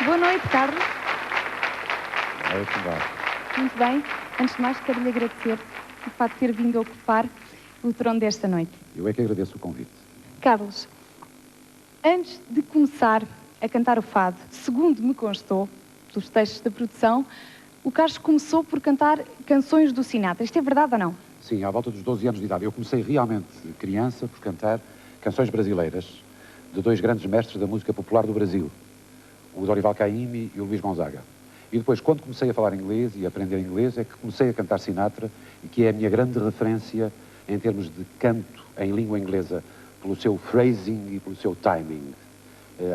Boa noite, Carlos. Muito bem. Muito bem. Antes de mais, quero-lhe agradecer o facto de ter vindo a ocupar o trono desta noite. Eu é que agradeço o convite. Carlos, antes de começar a cantar o fado, segundo me constou, pelos textos da produção, o Carlos começou por cantar canções do Sinatra. Isto é verdade ou não? Sim, à volta dos 12 anos de idade. Eu comecei realmente criança por cantar canções brasileiras de dois grandes mestres da música popular do Brasil, o Dorival Caymmi e o Luís Gonzaga. E depois, quando comecei a falar inglês e a aprender inglês, é que comecei a cantar Sinatra, e que é a minha grande referência em termos de canto em língua inglesa, pelo seu phrasing e pelo seu timing.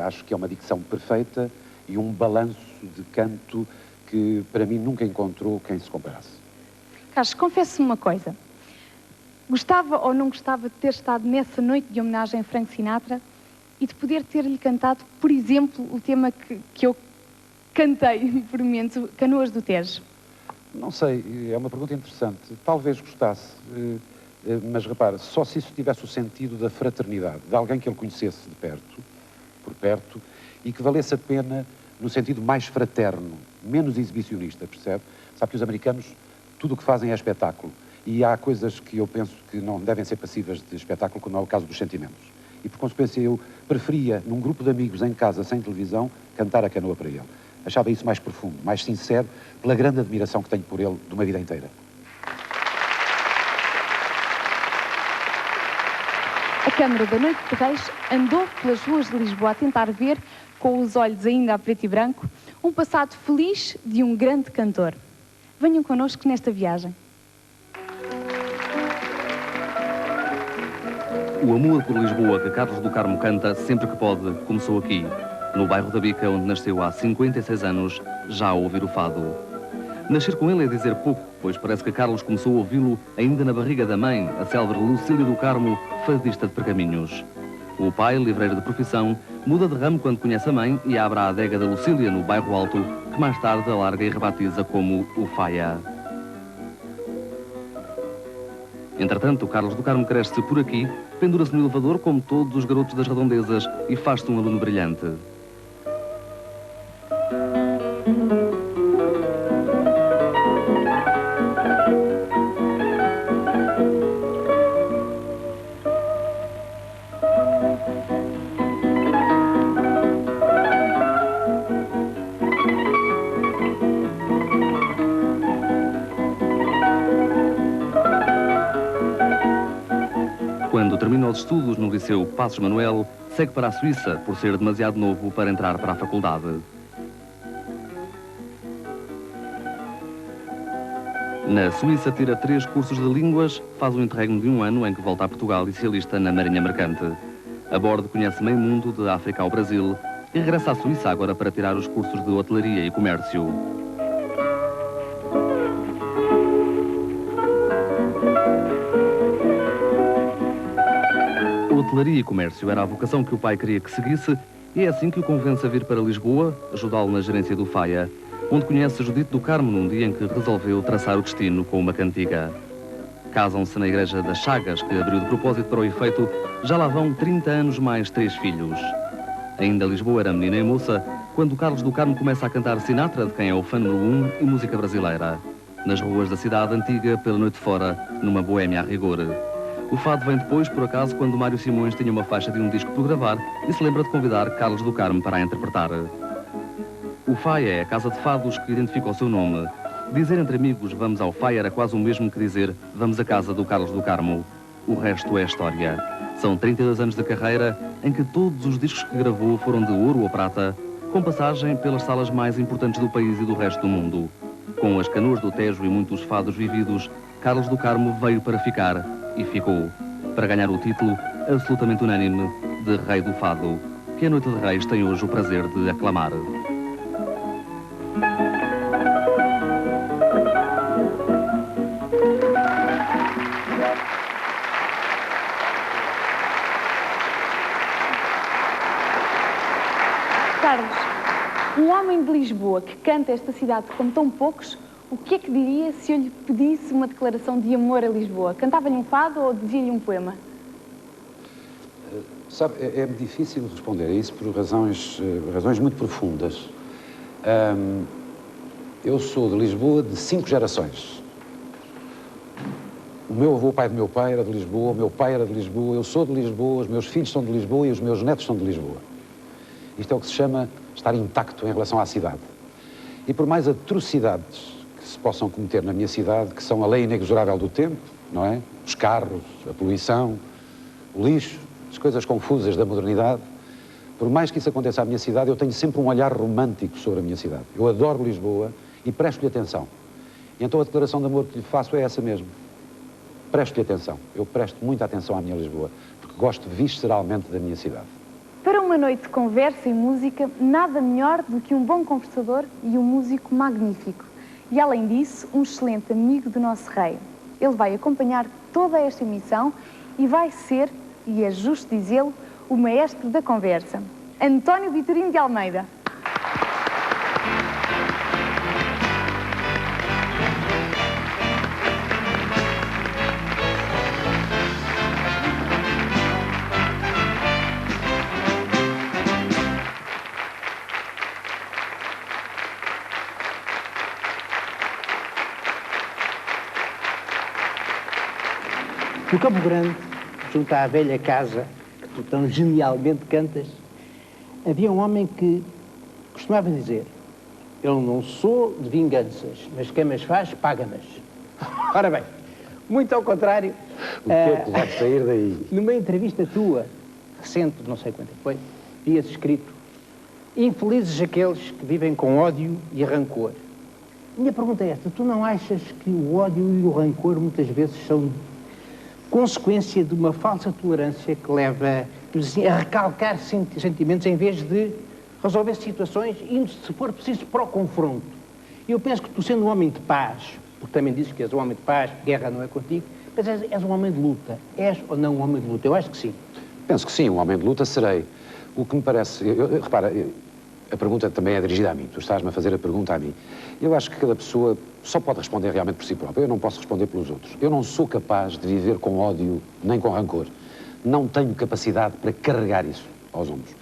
Acho que é uma dicção perfeita e um balanço de canto que, para mim, nunca encontrou quem se comparasse. Carlos, confesse-me uma coisa. Gostava ou não gostava de ter estado nessa noite de homenagem a Frank Sinatra e de poder ter-lhe cantado, por exemplo, o tema que eu cantei por momentos, Canoas do Tejo? Não sei, é uma pergunta interessante. Talvez gostasse, mas repara, só se isso tivesse o sentido da fraternidade, de alguém que ele conhecesse de perto, por perto, e que valesse a pena no sentido mais fraterno, menos exibicionista, percebe? Sabe que os americanos, tudo o que fazem é espetáculo. E há coisas que eu penso que não devem ser passivas de espetáculo, como é o caso dos sentimentos. E, por consequência, eu preferia, num grupo de amigos em casa, sem televisão, cantar a canoa para ele. Achava isso mais profundo, mais sincero, pela grande admiração que tenho por ele de uma vida inteira. A Câmara da Noite de Reis andou pelas ruas de Lisboa a tentar ver, com os olhos ainda a preto e branco, um passado feliz de um grande cantor. Venham connosco nesta viagem. O amor por Lisboa que Carlos do Carmo canta sempre que pode começou aqui, no bairro da Bica, onde nasceu há 56 anos, já a ouvir o fado. Nascer com ele é dizer pouco, pois parece que Carlos começou a ouvi-lo ainda na barriga da mãe, a célebre Lucília do Carmo, fadista de pergaminhos. O pai, livreiro de profissão, muda de ramo quando conhece a mãe e abre a adega da Lucília, no bairro Alto, que mais tarde alarga e rebatiza como o Faia. Entretanto, Carlos do Carmo cresce por aqui, pendura-se no elevador como todos os garotos das redondezas e faz-se um aluno brilhante. Quando termina os estudos no Liceu Passos Manuel, segue para a Suíça, por ser demasiado novo para entrar para a faculdade. Na Suíça tira 3 cursos de línguas, faz um interregno de 1 ano em que volta a Portugal e se alista na Marinha Mercante. A bordo conhece meio mundo, de África ao Brasil, e regressa à Suíça agora para tirar os cursos de hotelaria e comércio. Hotelaria e comércio era a vocação que o pai queria que seguisse e é assim que o convence a vir para Lisboa, ajudá-lo na gerência do Faia, onde conhece Judite do Carmo num dia em que resolveu traçar o destino com uma cantiga. Casam-se na igreja das Chagas, que abriu de propósito para o efeito, já lá vão 30 anos mais 3 filhos. Ainda Lisboa era menina e moça, quando Carlos do Carmo começa a cantar Sinatra, de quem é o fã número 1, e música brasileira. Nas ruas da cidade antiga, pela noite fora, numa boémia a rigor. O fado vem depois, por acaso, quando Mário Simões tinha uma faixa de um disco por gravar e se lembra de convidar Carlos do Carmo para a interpretar. O Faia é a casa de fados que identifica o seu nome. Dizer entre amigos vamos ao Faia era quase o mesmo que dizer vamos à casa do Carlos do Carmo. O resto é história. São 32 anos de carreira em que todos os discos que gravou foram de ouro ou prata, com passagem pelas salas mais importantes do país e do resto do mundo. Com as Canoas do Tejo e muitos fados vividos, Carlos do Carmo veio para ficar e ficou, para ganhar o título absolutamente unânime de Rei do Fado, que a Noite de Reis tem hoje o prazer de aclamar. Carlos, um homem de Lisboa que canta esta cidade como tão poucos, o que é que diria se eu lhe pedisse uma declaração de amor a Lisboa? Cantava-lhe um fado ou dizia-lhe um poema? Sabe, é difícil responder a isso por razões muito profundas. Eu sou de Lisboa de 5 gerações. O meu avô, o pai do meu pai, era de Lisboa, o meu pai era de Lisboa, eu sou de Lisboa, os meus filhos são de Lisboa e os meus netos são de Lisboa. Isto é o que se chama estar intacto em relação à cidade. E por mais atrocidades que se possam cometer na minha cidade, que são a lei inexorável do tempo, não é? Os carros, a poluição, o lixo, as coisas confusas da modernidade, por mais que isso aconteça à minha cidade, eu tenho sempre um olhar romântico sobre a minha cidade. Eu adoro Lisboa e presto-lhe atenção. E então a declaração de amor que lhe faço é essa mesmo. Presto-lhe atenção. Eu presto muita atenção à minha Lisboa, porque gosto visceralmente da minha cidade. Para uma noite de conversa e música, nada melhor do que um bom conversador e um músico magnífico. E além disso, um excelente amigo do nosso rei. Ele vai acompanhar toda esta emissão e vai ser, e é justo dizê-lo, o maestro da conversa, António Vitorino de Almeida. No Campo Grande, junto à velha casa que tu tão genialmente cantas, havia um homem que costumava dizer: eu não sou de vinganças, mas quem as faz, paga-nas. Ora bem, muito ao contrário, O que é que vai sair daí? numa entrevista tua, recente, não sei quanto foi, havias escrito: infelizes aqueles que vivem com ódio e rancor. Minha pergunta é esta: tu não achas que o ódio e o rancor muitas vezes são consequência de uma falsa tolerância que leva, assim, a recalcar sentimentos em vez de resolver situações, indo, se for preciso, para o confronto? Eu penso que tu, sendo um homem de paz, porque também dizes que és um homem de paz, guerra não é contigo, mas és um homem de luta. És ou não um homem de luta? Eu acho que sim. Penso que sim, um homem de luta serei. O que me parece... repara, a pergunta também é dirigida a mim. Tu estás-me a fazer a pergunta a mim. Eu acho que cada pessoa só pode responder realmente por si própria. Eu não posso responder pelos outros. Eu não sou capaz de viver com ódio nem com rancor. Não tenho capacidade para carregar isso aos ombros.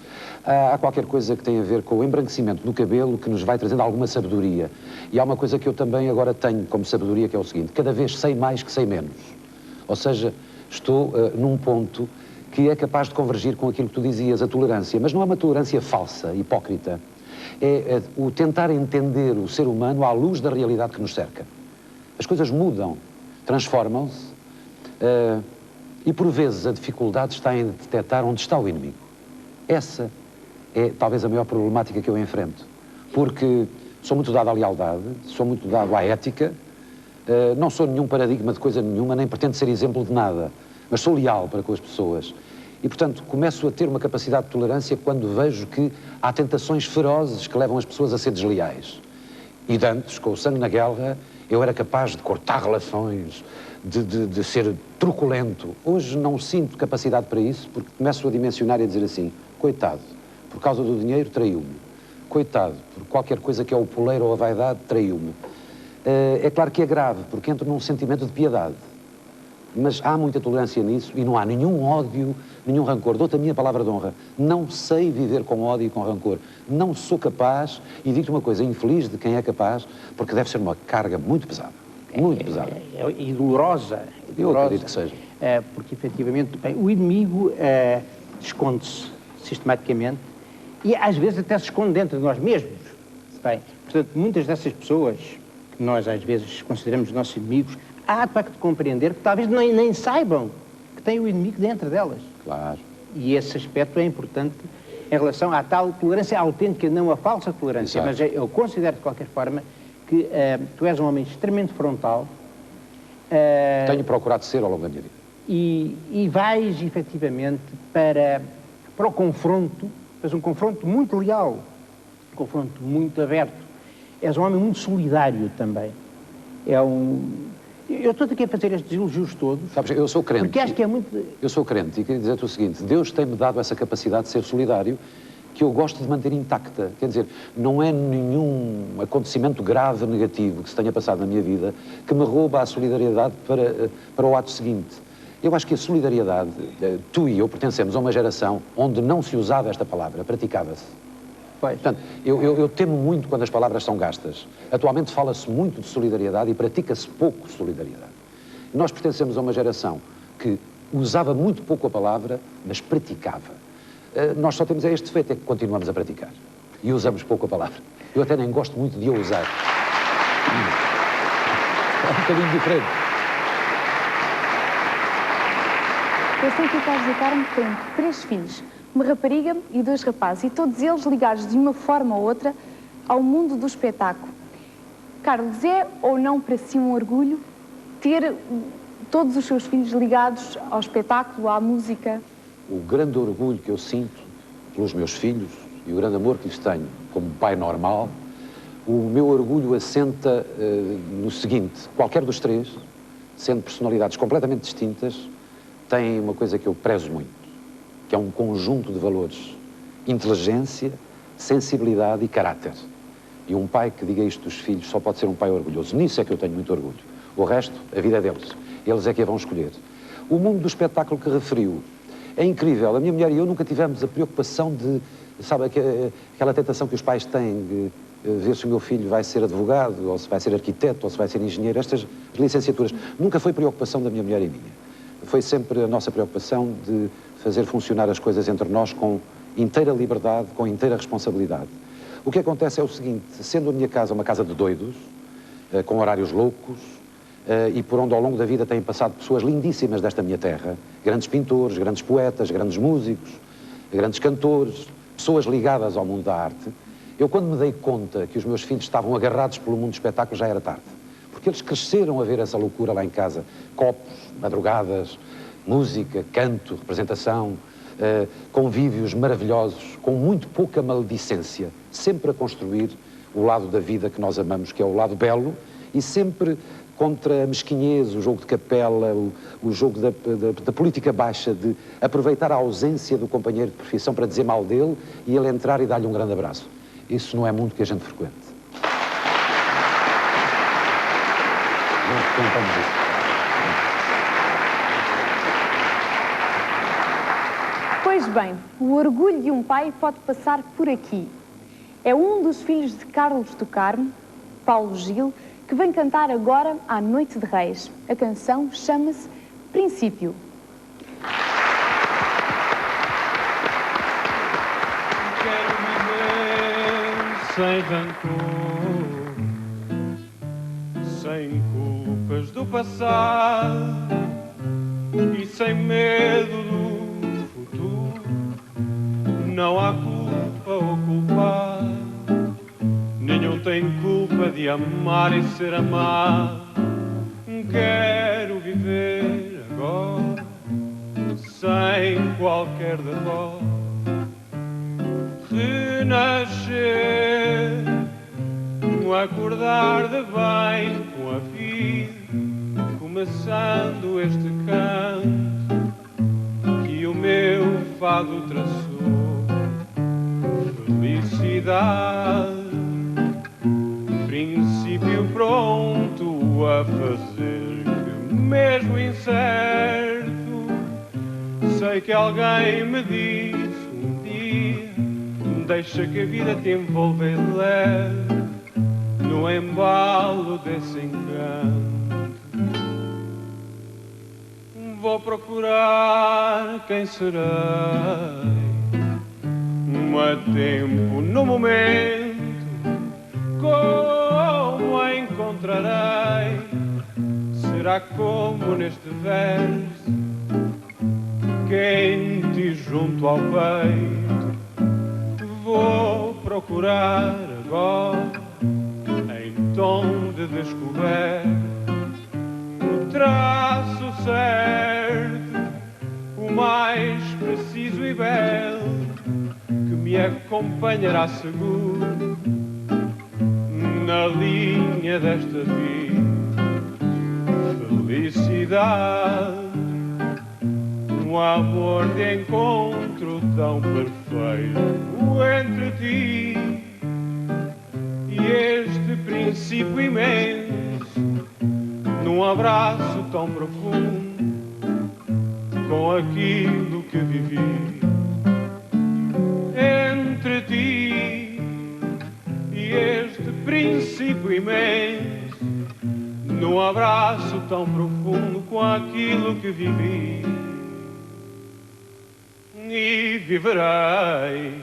Há qualquer coisa que tem a ver com o embranquecimento do cabelo que nos vai trazendo alguma sabedoria. E há uma coisa que eu também agora tenho como sabedoria, que é o seguinte: cada vez sei mais que sei menos. Ou seja, estou num ponto que é capaz de convergir com aquilo que tu dizias, a tolerância. Mas não é uma tolerância falsa, hipócrita. É o tentar entender o ser humano à luz da realidade que nos cerca. As coisas mudam, transformam-se, e por vezes a dificuldade está em detectar onde está o inimigo. Essa é talvez a maior problemática que eu enfrento. Porque sou muito dado à lealdade, sou muito dado à ética, não sou nenhum paradigma de coisa nenhuma, nem pretendo ser exemplo de nada, mas sou leal para com as pessoas. E, portanto, começo a ter uma capacidade de tolerância quando vejo que há tentações ferozes que levam as pessoas a ser desleais. E de antes, com o sangue na guerra, eu era capaz de cortar relações, de ser truculento. Hoje não sinto capacidade para isso, porque começo a dimensionar e a dizer assim: coitado, por causa do dinheiro traiu-me. Coitado, por qualquer coisa que é o poleiro ou a vaidade, traiu-me. É claro que é grave, porque entro num sentimento de piedade. Mas há muita tolerância nisso e não há nenhum ódio, nenhum rancor. Dou-te a minha palavra de honra. Não sei viver com ódio e com rancor. Não sou capaz, e digo-te uma coisa, infeliz de quem é capaz, porque deve ser uma carga muito pesada. Muito pesada. E dolorosa. Eu acredito que seja. Porque, efetivamente, bem, o inimigo esconde-se sistematicamente e, às vezes, até se esconde dentro de nós mesmos. Bem, portanto, muitas dessas pessoas, que nós, às vezes, consideramos nossos inimigos, há de facto de compreender que talvez nem saibam que têm o inimigo dentro delas. Claro. E esse aspecto é importante em relação à tal tolerância autêntica, não a falsa tolerância. Exato. Mas eu considero, de qualquer forma, que tu és um homem extremamente frontal. Tenho procurado ser ao longo da minha vida. E vais, efetivamente, para o confronto, mas um confronto muito leal, um confronto muito aberto. És um homem muito solidário também. Eu estou aqui a fazer estes elogios todos. Sabes, eu sou crente. Porque acho que é muito... Eu sou crente e queria dizer-te o seguinte: Deus tem-me dado essa capacidade de ser solidário que eu gosto de manter intacta. Quer dizer, não é nenhum acontecimento grave, negativo que se tenha passado na minha vida que me rouba a solidariedade para o ato seguinte. Eu acho que a solidariedade, tu e eu pertencemos a uma geração onde não se usava esta palavra, praticava-se. Pois. Portanto, eu temo muito quando as palavras são gastas. Atualmente fala-se muito de solidariedade e pratica-se pouco solidariedade. Nós pertencemos a uma geração que usava muito pouco a palavra, mas praticava. Nós só temos este defeito, é que continuamos a praticar. E usamos pouco a palavra. Eu até nem gosto muito de a usar. É um bocadinho diferente. Eu sei que o Carlos do Carmo tem 3 filhos, uma rapariga e 2 rapazes, e todos eles ligados de uma forma ou outra ao mundo do espetáculo. Carlos, é ou não para si um orgulho ter todos os seus filhos ligados ao espetáculo, à música? O grande orgulho que eu sinto pelos meus filhos e o grande amor que lhes tenho como pai normal, o meu orgulho assenta no seguinte: qualquer dos 3, sendo personalidades completamente distintas, tem uma coisa que eu prezo muito, que é um conjunto de valores: inteligência, sensibilidade e caráter. E um pai que diga isto dos filhos só pode ser um pai orgulhoso. Nisso é que eu tenho muito orgulho. O resto, a vida é deles. Eles é que a vão escolher. O mundo do espetáculo que referiu é incrível. A minha mulher e eu nunca tivemos a preocupação de, sabe, aquela tentação que os pais têm de ver se o meu filho vai ser advogado, ou se vai ser arquiteto, ou se vai ser engenheiro. Estas licenciaturas nunca foi preocupação da minha mulher e minha. Foi sempre a nossa preocupação de fazer funcionar as coisas entre nós com inteira liberdade, com inteira responsabilidade. O que acontece é o seguinte: sendo a minha casa uma casa de doidos, com horários loucos, e por onde ao longo da vida têm passado pessoas lindíssimas desta minha terra, grandes pintores, grandes poetas, grandes músicos, grandes cantores, pessoas ligadas ao mundo da arte, eu quando me dei conta que os meus filhos estavam agarrados pelo mundo do espetáculo já era tarde. Porque eles cresceram a ver essa loucura lá em casa. Copos, madrugadas, música, canto, representação, convívios maravilhosos, com muito pouca maledicência, sempre a construir o lado da vida que nós amamos, que é o lado belo, e sempre contra a mesquinhez, o jogo de capela, o jogo da política baixa, de aproveitar a ausência do companheiro de profissão para dizer mal dele e ele entrar e dar-lhe um grande abraço. Isso não é mundo que a gente frequente. Não frequentamos isso. Pois bem, o orgulho de um pai pode passar por aqui. É um dos filhos de Carlos do Carmo, Paulo Gil, que vem cantar agora à Noite de Reis. A canção chama-se Princípio. Quero viver sem rancor, sem culpas do passado e sem medo do futuro. Não há culpa ou culpado, nenhum tem culpa de amar e ser amado. Quero viver agora sem qualquer derrota, renascer, acordar de bem com a vida, começando este canto que o meu fado traçou. Felicidade, princípio pronto a fazer que mesmo incerto, sei que alguém me disse um dia: deixa que a vida te envolva e leve no embalo desse encanto. Vou procurar quem serei, a tempo, no momento, como a encontrarei? Será como neste verso, quente junto ao peito? Vou procurar agora, em tom de descoberta, o traço certo, o mais preciso e belo, que me acompanhará seguro na linha desta vida. Felicidade, um amor de encontro tão perfeito entre ti e este princípio imenso, num abraço tão profundo com aquilo que vivi. Entre ti este princípio imenso, num abraço tão profundo com aquilo que vivi e viverei.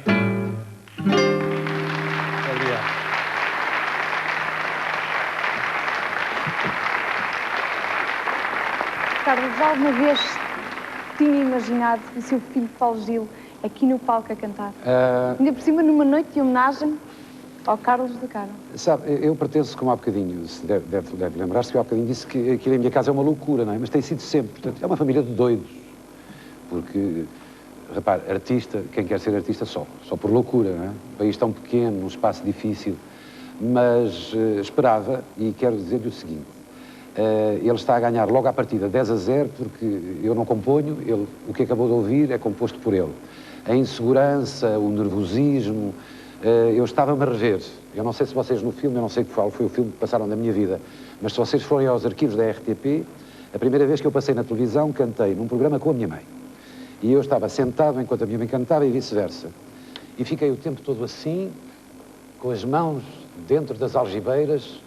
Obrigado. Carlos, alguma vez tinha imaginado o seu filho Paulo Gil aqui no palco a cantar? Ainda por cima, numa noite de homenagem ao Carlos do Carmo. Sabe, eu pertenço, como há bocadinho, deve lembrar-se que eu há bocadinho disse que aquilo em minha casa é uma loucura, não é? Mas tem sido sempre. Portanto, é uma família de doidos. Porque, repare, artista, quem quer ser artista só por loucura, não é? Um país tão pequeno, num espaço difícil. Mas esperava, e quero dizer-lhe o seguinte, ele está a ganhar logo à partida 10-0, porque eu não componho, o que acabou de ouvir é composto por ele. A insegurança, o nervosismo, eu estava-me a rever. Eu não sei se vocês no filme, eu não sei qual foi o filme que passaram na minha vida, mas se vocês forem aos arquivos da RTP, a primeira vez que eu passei na televisão, cantei num programa com a minha mãe. E eu estava sentado enquanto a minha mãe cantava e vice-versa. E fiquei o tempo todo assim, com as mãos dentro das algibeiras,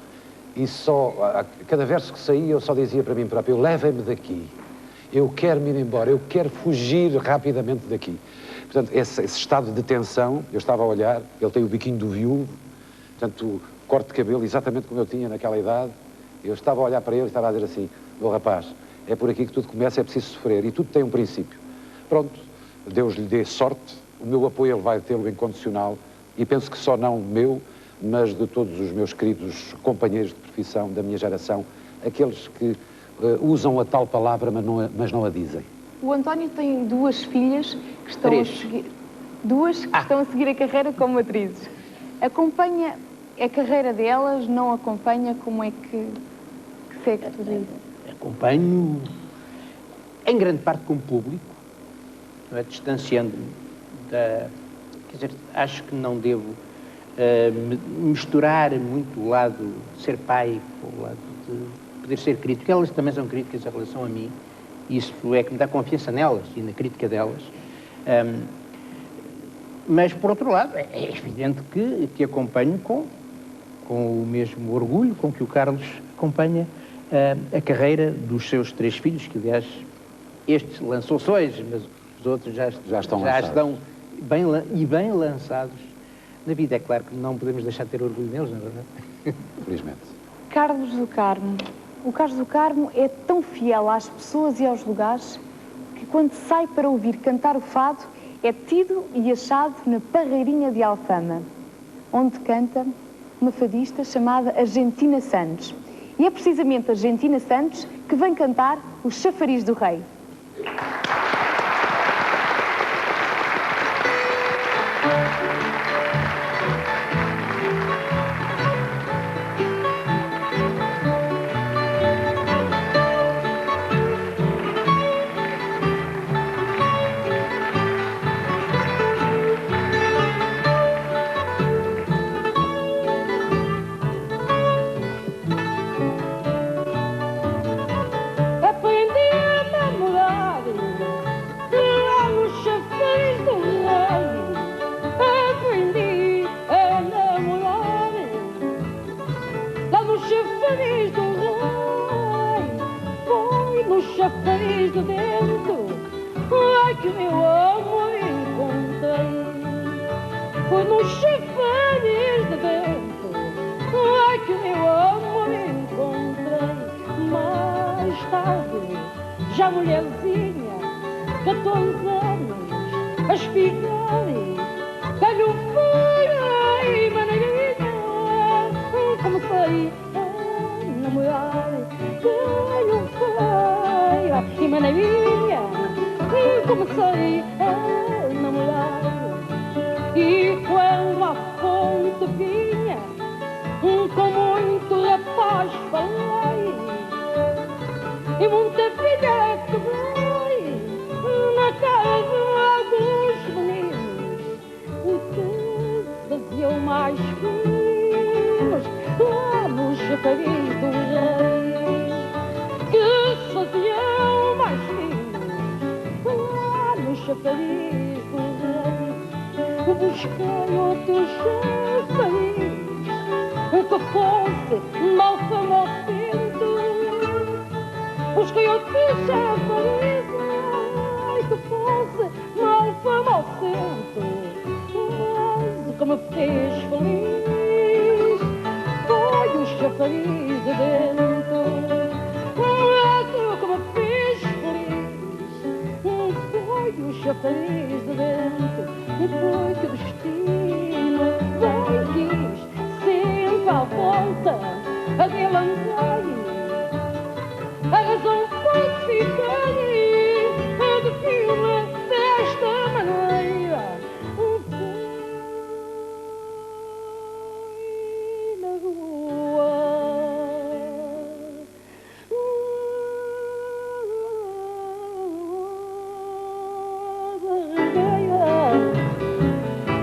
e só, cada verso que saía, eu só dizia para mim próprio: levem-me daqui, eu quero me ir embora, eu quero fugir rapidamente daqui. Portanto, esse estado de tensão, eu estava a olhar, ele tem o biquinho do viúvo, portanto, corte de cabelo exatamente como eu tinha naquela idade, eu estava a olhar para ele e estava a dizer assim: meu rapaz, é por aqui que tudo começa, é preciso sofrer, e tudo tem um princípio. Pronto, Deus lhe dê sorte, o meu apoio ele vai tê-lo incondicional, e penso que só não meu, mas de todos os meus queridos companheiros de profissão da minha geração, aqueles que usam a tal palavra, mas não a dizem. O António tem duas filhas que estão a seguir... Duas que estão a seguir a carreira como atrizes. Acompanha a carreira delas, não acompanha? Como é que segue tudo isso? Acompanho, em grande parte, com o público, não é? Distanciando-me da... Quer dizer, acho que não devo misturar muito o lado de ser pai com o lado de poder ser crítico. Elas também são críticas em relação a mim. Isso é que me dá confiança nelas e na crítica delas. Mas, por outro lado, é evidente que acompanho com o mesmo orgulho com que o Carlos acompanha a carreira dos seus 3 filhos, que, aliás, este lançou-se hoje, mas os outros já estão bem lançados na vida. É claro que não podemos deixar de ter orgulho neles, não é verdade? Felizmente. Carlos do Carmo. O Carlos do Carmo é tão fiel às pessoas e aos lugares que, quando sai para ouvir cantar o fado, é tido e achado na Parreirinha de Alfama, onde canta uma fadista chamada Argentina Santos. E é precisamente a Argentina Santos que vem cantar o Chafariz do Rei. Chafariz do vento, ai que meu amor encontrei. Foi no chafariz do vento, ai que meu amor encontrei. Mais tarde, já mulherzinha, 14 anos, a espigar, velho foi, ai maneirinha, comecei a namorar, velho foi. E maneirinha, comecei a namorar. E quando a fonte vinha, com muito rapaz falei, e muita filha quebrei na cara de alguns meninos que faziam mais finos lá no chafariz do rei, que faziam mais finos lá no chafariz do rei. Busquei outros chafariz me fez feliz foi o chafariz de vento. Aquilo que me fez feliz foi o chafariz de vento. Foi que o destino bem quis sempre à volta aquele andar. A razão foi que fiquei de filme desta maneira. Foi na rua.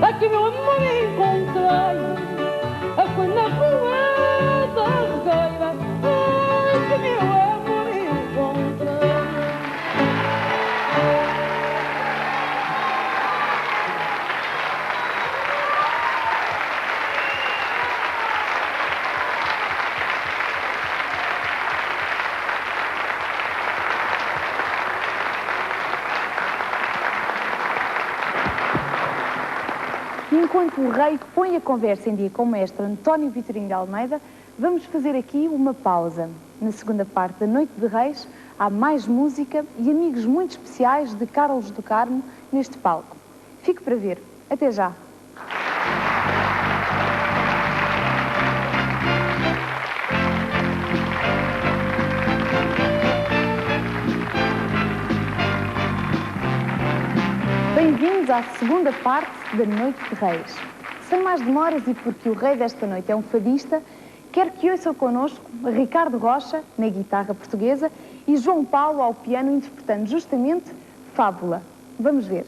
Aqui meu amor encontrei. Foi na rua da Regueira. Que meu amor encontrei. Enquanto o rei põe a conversa em dia com o mestre António Vitorino de Almeida, vamos fazer aqui uma pausa. Na segunda parte da Noite de Reis, há mais música e amigos muito especiais de Carlos do Carmo neste palco. Fique para ver. Até já! Bem-vindos à segunda parte da Noite de Reis. Sem mais demoras e porque o rei desta noite é um fadista, quero que ouçam connosco Ricardo Rocha, na guitarra portuguesa, e João Paulo ao piano, interpretando justamente Fábula. Vamos ver.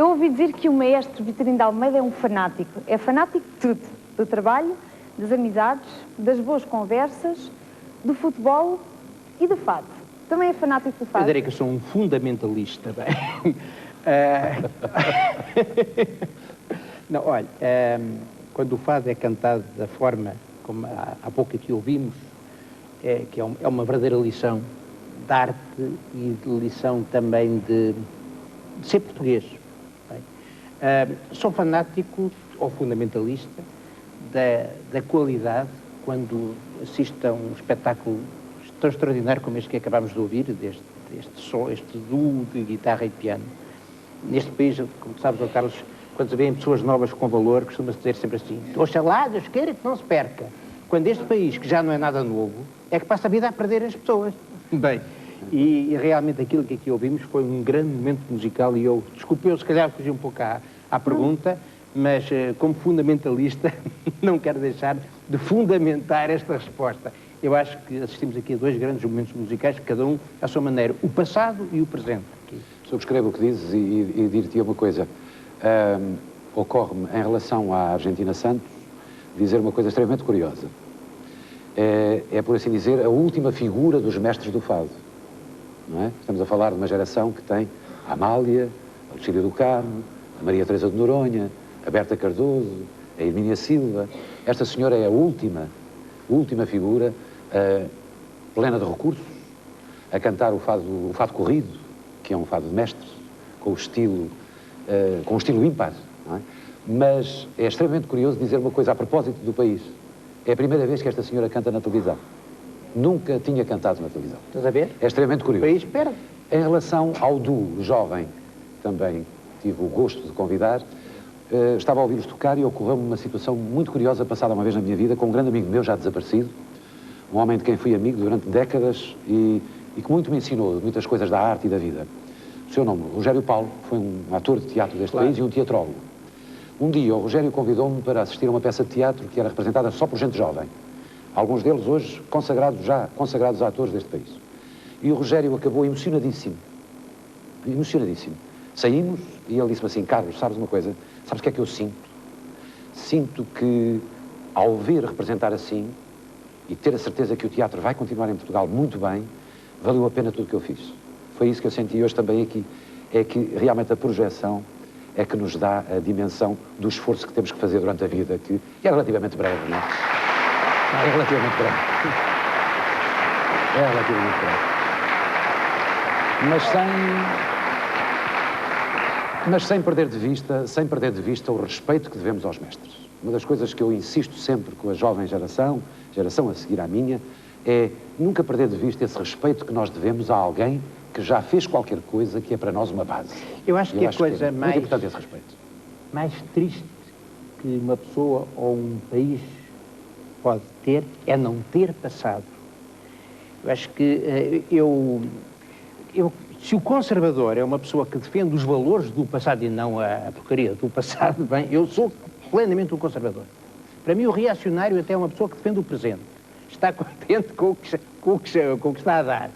Eu ouvi dizer que o maestro Vitorino de Almeida é um fanático. É fanático de tudo. Do trabalho, das amizades, das boas conversas, do futebol e do fado. Também é fanático do fado. Eu direi que eu sou um fundamentalista. Bem. Não, olha, quando o fado é cantado da forma como há pouco aqui ouvimos, que é uma verdadeira lição de arte e de lição também de ser português. Bem, sou fanático ou fundamentalista da qualidade quando assisto a um espetáculo tão extraordinário como este que acabámos de ouvir, este duo de guitarra e de piano. Neste país, como sabes, oh Carlos, quando se vêem pessoas novas com valor, costuma-se dizer sempre assim: oxalá, Deus queira que não se perca. Quando este país, que já não é nada novo, é que passa a vida a perder as pessoas. Bem, e realmente aquilo que aqui ouvimos foi um grande momento musical e eu, desculpe, eu se calhar fugi um pouco à pergunta, mas como fundamentalista não quero deixar de fundamentar esta resposta. Eu acho que assistimos aqui a dois grandes momentos musicais, cada um à sua maneira, o passado e o presente. Subscrevo o que dizes e dir-te uma coisa. Ocorre-me, em relação à Argentina Santos, dizer uma coisa extremamente curiosa. É, por assim dizer, a última figura dos mestres do fado. Não é? Estamos a falar de uma geração que tem a Amália, a Lucília do Carmo, a Maria Teresa de Noronha, a Berta Cardoso, a Hermínia Silva. Esta senhora é a última figura, plena de recursos, a cantar o fado corrido, que é um fado de mestres, com um estilo ímpar. Não é? Mas é extremamente curioso dizer uma coisa a propósito do país. É a primeira vez que esta senhora canta na televisão. Nunca tinha cantado na televisão. Estás a ver? É extremamente curioso. O país perde. Em relação ao duo jovem, também tive o gosto de convidar, estava a ouvi-los tocar e ocorreu-me uma situação muito curiosa passada uma vez na minha vida com um grande amigo meu já desaparecido, um homem de quem fui amigo durante décadas e que muito me ensinou muitas coisas da arte e da vida. O seu nome, Rogério Paulo, foi um ator de teatro deste país e um teatrólogo. Um dia o Rogério convidou-me para assistir a uma peça de teatro que era representada só por gente jovem. Alguns deles hoje consagrados atores deste país. E o Rogério acabou emocionadíssimo. Emocionadíssimo. Saímos e ele disse-me assim: Carlos, sabes uma coisa? Sabes o que é que eu sinto? Sinto que, ao ver representar assim e ter a certeza que o teatro vai continuar em Portugal muito bem, valeu a pena tudo o que eu fiz. Foi isso que eu senti hoje também aqui. É que realmente a projeção é que nos dá a dimensão do esforço que temos que fazer durante a vida, que é relativamente breve, não é? É relativamente breve. É relativamente breve. Mas sem perder de vista o respeito que devemos aos mestres. Uma das coisas que eu insisto sempre com a jovem geração a seguir à minha, é nunca perder de vista esse respeito que nós devemos a alguém que já fez qualquer coisa que é para nós uma base. Eu acho que a coisa muito importante esse respeito. Mais triste que uma pessoa ou um país pode ter é não ter passado. Eu acho que se o conservador é uma pessoa que defende os valores do passado e não a porcaria do passado, bem, eu sou plenamente um conservador. Para mim, o reacionário até é uma pessoa que defende o presente. Está contente com o que está a dar.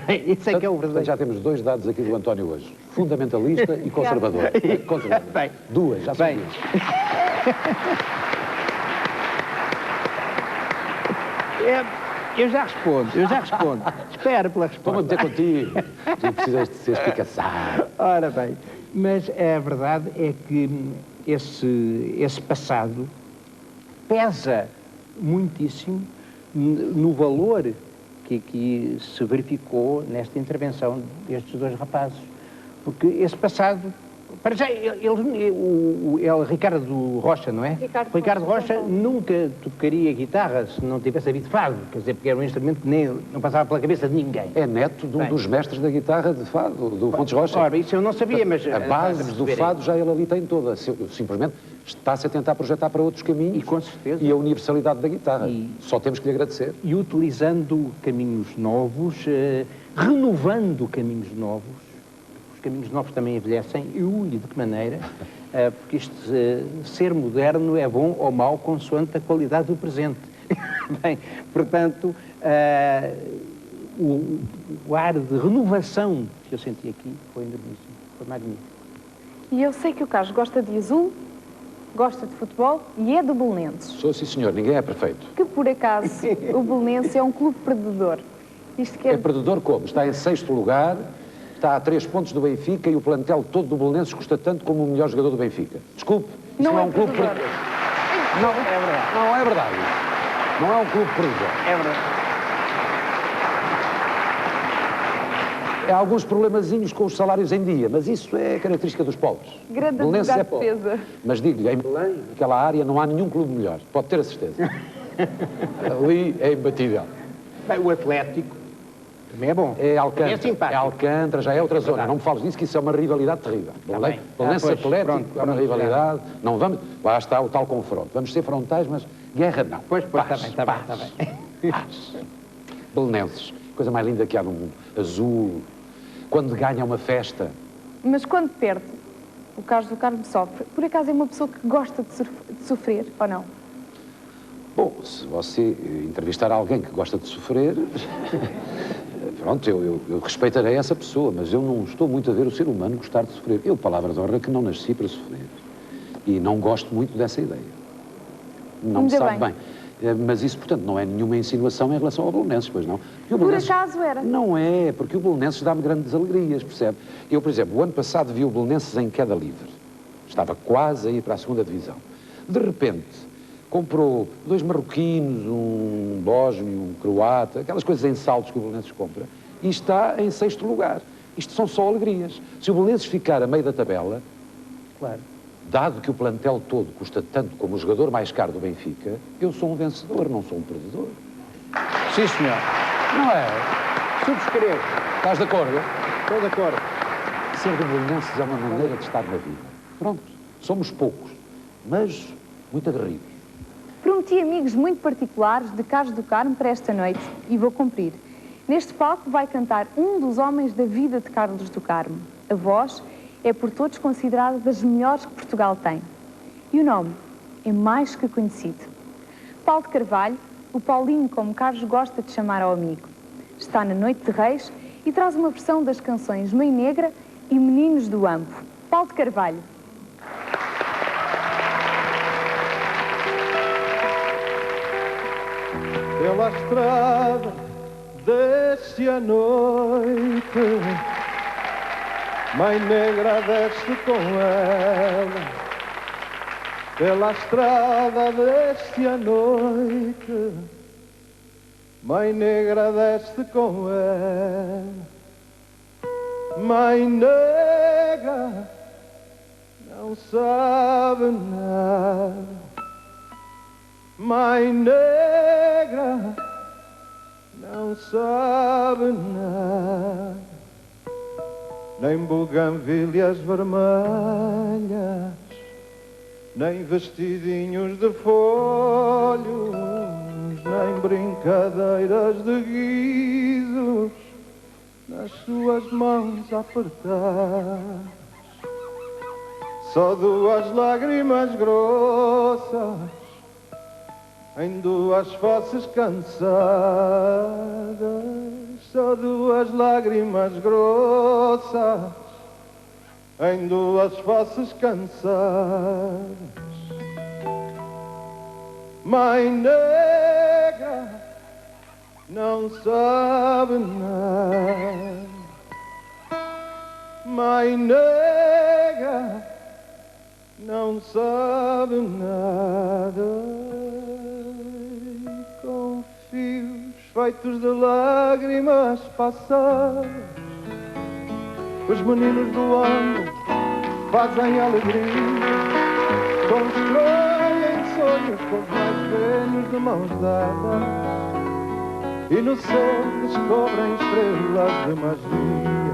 Bem, isso é que é o verdadeiro. Já temos dois dados aqui do António hoje: fundamentalista e conservador. Conservador. Bem, duas, já são bem. duas. Eu já respondo. Espera pela resposta. Estou a meter contigo. Tu precisas de ser espicaçado. Ora bem, mas a verdade é que esse passado pesa muitíssimo no valor que aqui se verificou nesta intervenção destes dois rapazes. Porque esse passado... Para já, Ricardo Rocha, não é? Ricardo Rocha nunca tocaria guitarra se não tivesse havido fado, quer dizer, porque era um instrumento que não passava pela cabeça de ninguém. É neto de um dos mestres da guitarra de fado, do Fontes Rocha. Ora, isso eu não sabia, mas... A base do fado já ele ali tem toda. Simplesmente está-se a tentar projetar para outros caminhos. E com certeza. E a universalidade da guitarra. Só temos que lhe agradecer. E utilizando caminhos novos, renovando caminhos novos. Caminhos novos também envelhecem, e de que maneira? Porque isto, ser moderno é bom ou mau consoante a qualidade do presente. Bem, portanto, o ar de renovação que eu senti aqui foi enormíssimo, foi magnífico. E eu sei que o Carlos gosta de azul, gosta de futebol e é do Belenenses. Sou sim, senhor, ninguém é perfeito. Que, por acaso, o Belenenses é um clube perdedor. Isto É quer... perdedor como? Está em 6º lugar, está a 3 pontos do Benfica e o plantel todo do Belenenses custa tanto como o melhor jogador do Benfica. Desculpe, isso Não não é é um clube perdedor. perdedor. Não, é verdade. Não é verdade. Não é um clube perdedor. É verdade. Há alguns problemazinhos com os salários em dia, mas isso é característica dos pobres. Grande Belenenses é advogado de pobre. defesa. Mas digo-lhe, em Belém, naquela área, não há nenhum clube melhor. Pode ter a certeza. Ali é imbatível. Bem, o Atlético também é bom. É Alcântara. É simpático. É Alcântara, já é outra zona. verdade. Não me fales disso, que isso é uma rivalidade terrível. bem. Belenenses Pois, Atlético pronto, é uma pronto, rivalidade. Não vamos... Lá está o tal confronto. Vamos ser frontais, mas guerra não. Pois, Paz, está bem, está paz, bem. paz. Belenenses, coisa mais linda que há no mundo. Azul. Quando ganha uma festa. Mas quando perde, o Carlos do Carmo sofre. Por acaso é uma pessoa que gosta de sofrer, ou não? Bom, se você entrevistar alguém que gosta de sofrer, pronto, eu respeitarei essa pessoa, mas eu não estou muito a ver o ser humano gostar de sofrer. Eu, palavra de honra, que não nasci para sofrer. E não gosto muito dessa ideia. Não me Ainda sabe bem. bem. Mas isso, portanto, não é nenhuma insinuação em relação ao Belenenses, pois não? Porque o Por Belenenses- acaso era. Não é, porque o Belenenses dá-me grandes alegrias, percebe? Eu, por exemplo, o ano passado vi o Belenenses em queda livre. Estava quase a ir para a 2ª divisão. De repente, comprou 2 marroquinos, um bósnio, um croata, aquelas coisas em saltos que o Belenenses compra, e está em 6º lugar. Isto são só alegrias. Se o Belenenses ficar a meio da tabela, Claro. dado que o plantel todo custa tanto como o jogador mais caro do Benfica, eu sou um vencedor, não sou um perdedor. Sim, senhor. Não é? Subscrevo. Estás de acordo? Estou de acordo. Ser do Belenenses é uma maneira de estar na vida. Pronto, somos poucos, mas muito aguerridos. Prometi amigos muito particulares de Carlos do Carmo para esta noite e vou cumprir. Neste palco vai cantar um dos homens da vida de Carlos do Carmo. A voz é por todos considerada das melhores que Portugal tem. E o nome é mais que conhecido. Paulo de Carvalho, o Paulinho, como Carlos gosta de chamar ao amigo. Está na Noite de Reis e traz uma versão das canções Mãe Negra e Meninos do Ampo. Paulo de Carvalho. Pela estrada desce a noite, Mãe Negra desce com ela. Pela estrada desce a noite, Mãe Negra desce com ela. Mãe Negra não sabe nada. Mãe Negra não sabe nada, nem buganvilhas vermelhas, nem vestidinhos de folhos, nem brincadeiras de guizos nas suas mãos a apertar. Só 2 lágrimas grossas em 2 faces cansadas, só 2 lágrimas grossas em 2 faces cansadas. Mãe Negra não sabe nada. Mãe Negra não sabe nada. Com fios feitos de lágrimas passadas, os meninos do ano fazem alegria, constroem sonhos com os mais velhos de mãos dadas, e no céu descobrem estrelas de magia,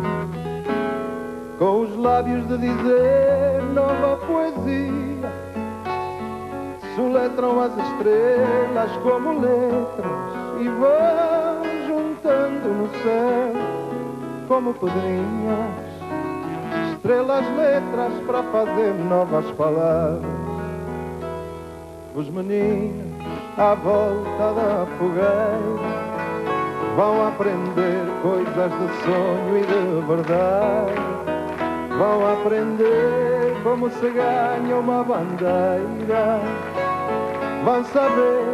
com os lábios de dizer nova poesia. Soletram as estrelas como letras e vão juntando no céu como pedrinhas, estrelas, letras para fazer novas palavras. Os meninos à volta da fogueira vão aprender coisas de sonho e de verdade, vão aprender como se ganha uma bandeira, vão saber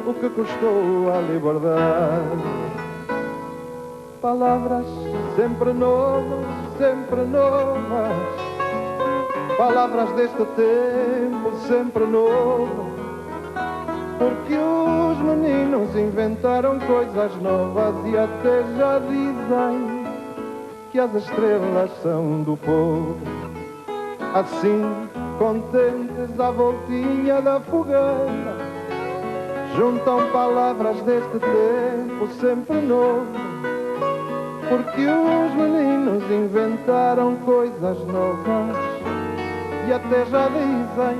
o que custou a liberdade. Palavras sempre novas, palavras deste tempo sempre novo, porque os meninos inventaram coisas novas e até já dizem que as estrelas são do povo. Assim, contentes à voltinha da fogueira, juntam palavras deste tempo sempre novo, porque os meninos inventaram coisas novas e até já dizem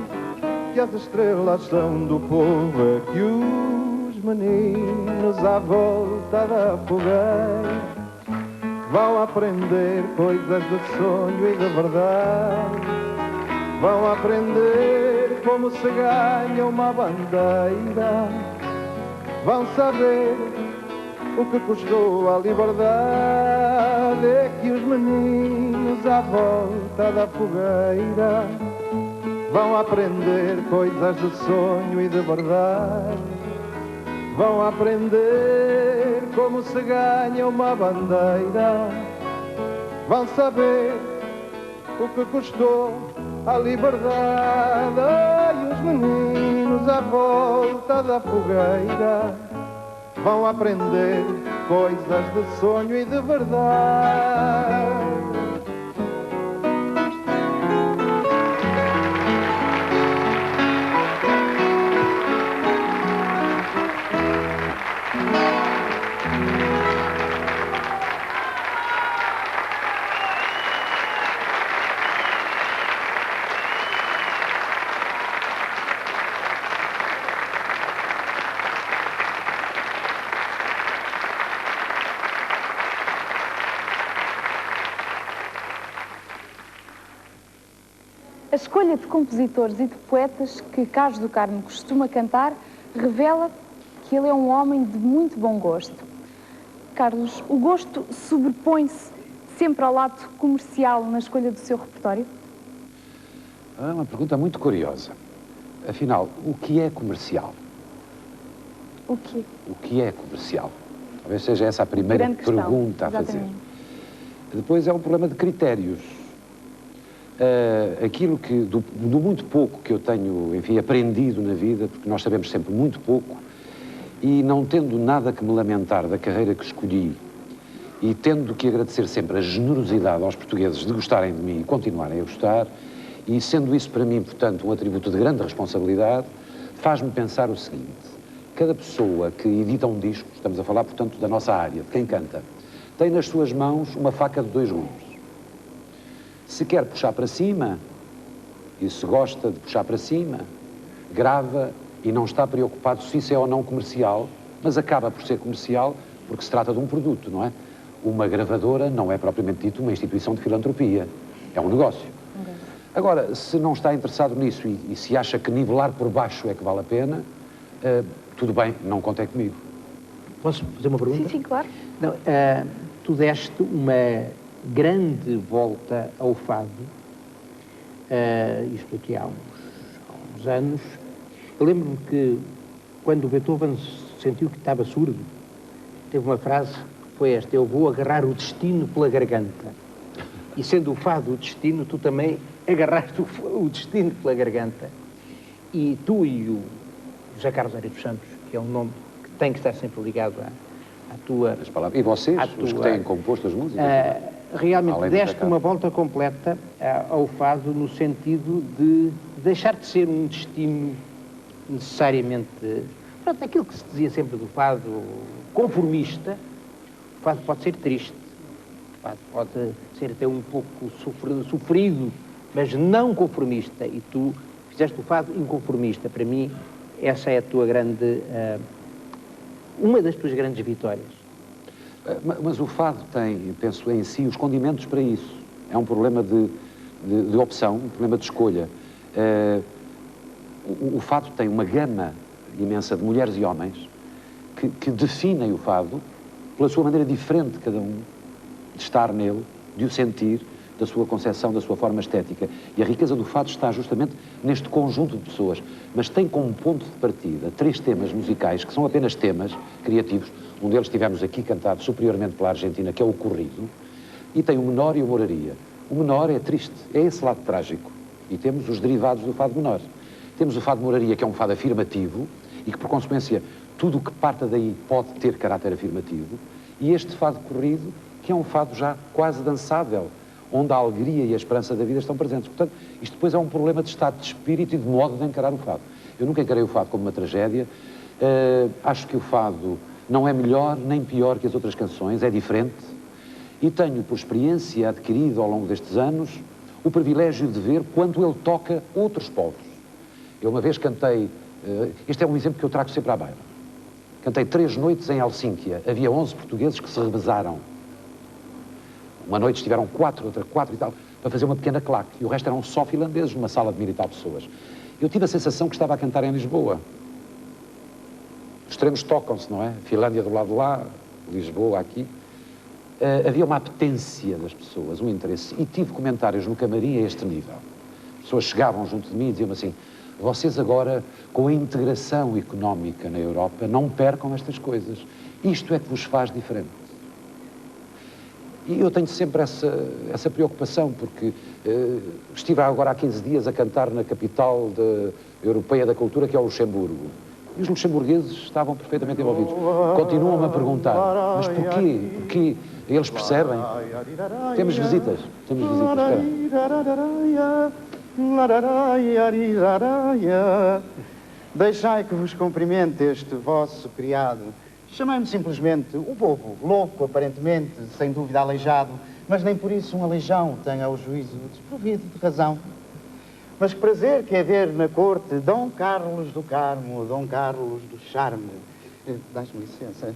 que as estrelas são do povo. É que os meninos à volta da fogueira vão aprender coisas de sonho e de verdade, vão aprender como se ganha uma bandeira, vão saber o que custou a liberdade. É que os meninos à volta da fogueira vão aprender coisas de sonho e de verdade, vão aprender como se ganha uma bandeira, vão saber o que custou a liberdade. E os meninos à volta da fogueira vão aprender coisas de sonho e de verdade. A escolha de compositores e de poetas que Carlos do Carmo costuma cantar revela que ele é um homem de muito bom gosto. Carlos, o gosto sobrepõe-se sempre ao lado comercial na escolha do seu repertório? É uma pergunta muito curiosa. Afinal, o que é comercial? O quê? O que é comercial? Talvez seja essa a primeira pergunta a fazer. Depois é um problema de critérios. Aquilo que, do muito pouco que eu tenho, enfim, aprendido na vida, porque nós sabemos sempre muito pouco, e não tendo nada que me lamentar da carreira que escolhi, e tendo que agradecer sempre a generosidade aos portugueses de gostarem de mim e continuarem a gostar, e sendo isso para mim, portanto, um atributo de grande responsabilidade, faz-me pensar o seguinte: cada pessoa que edita um disco, estamos a falar, portanto, da nossa área, de quem canta, tem nas suas mãos uma faca de 2 gumes. Se quer puxar para cima, e se gosta de puxar para cima, grava e não está preocupado se isso é ou não comercial, mas acaba por ser comercial porque se trata de um produto, não é? Uma gravadora não é propriamente dito uma instituição de filantropia, é um negócio. Agora, se não está interessado nisso e se acha que nivelar por baixo é que vale a pena, tudo bem, não contem comigo. Posso fazer uma pergunta? Sim, claro. Não, tu deste uma grande volta ao fado, isto aqui há uns anos. Eu lembro-me que quando o Beethoven sentiu que estava surdo, teve uma frase que foi esta: eu vou agarrar o destino pela garganta. E sendo o fado o destino, tu também agarraste o destino pela garganta. E tu e o José Carlos Aires dos Santos, que é um nome que tem que estar sempre ligado à tua... As palavras. E vocês, os que têm composto as músicas? Realmente deste uma volta completa ao fado, no sentido de deixar de ser um destino necessariamente... Pronto, aquilo que se dizia sempre do fado conformista. O fado pode ser triste, o fado pode ser até um pouco sofrido, mas não conformista. E tu fizeste o fado inconformista. Para mim, essa é a tua grande... uma das tuas grandes vitórias. Mas o fado tem, penso em si, os condimentos para isso. É um problema de opção, um problema de escolha. O fado tem uma gama imensa de mulheres e homens que definem o fado pela sua maneira diferente, cada um, de estar nele, de o sentir, da sua concepção, da sua forma estética. E a riqueza do fado está justamente neste conjunto de pessoas. Mas tem como ponto de partida 3 temas musicais, que são apenas temas criativos. Um deles tivemos aqui cantado superiormente pela Argentina, que é o corrido, e tem o menor e o moraria. O menor é triste, é esse lado trágico. E temos os derivados do fado menor. Temos o fado moraria, que é um fado afirmativo, e que, por consequência, tudo o que parta daí pode ter caráter afirmativo. E este fado corrido, que é um fado já quase dançável, onde a alegria e a esperança da vida estão presentes. Portanto, isto depois é um problema de estado de espírito e de modo de encarar o fado. Eu nunca encarei o fado como uma tragédia. Acho que o fado não é melhor nem pior que as outras canções, é diferente. E tenho, por experiência adquirida ao longo destes anos, o privilégio de ver quando ele toca outros povos. Eu uma vez cantei, este é um exemplo que eu trago sempre à baila. Cantei 3 noites em Helsínquia. Havia 11 portugueses que se revezaram. Uma noite estiveram 4, outra 4 e tal, para fazer uma pequena claque. E o resto eram só finlandeses, numa sala de 1000 e tal pessoas. Eu tive a sensação que estava a cantar em Lisboa. Os extremos tocam-se, não é? Finlândia do lado de lá, Lisboa aqui. Havia uma apetência das pessoas, um interesse. E tive comentários no camarim a este nível. As pessoas chegavam junto de mim e diziam-me assim: vocês agora, com a integração económica na Europa, não percam estas coisas. Isto é que vos faz diferente. E eu tenho sempre essa preocupação, porque estive agora há 15 dias a cantar na capital europeia da cultura, que é o Luxemburgo. E os luxemburgueses estavam perfeitamente envolvidos. Continuam-me a perguntar: mas porquê? Porque eles percebem. Temos visitas. Espera. Deixai que vos cumprimente este vosso criado. Chamai-me simplesmente o bobo, louco, aparentemente, sem dúvida aleijado, mas nem por isso um aleijão tenha o juízo desprovido de razão. Mas que prazer que é ver na corte Dom Carlos do Carmo, Dom Carlos do Charme. Dás-me licença.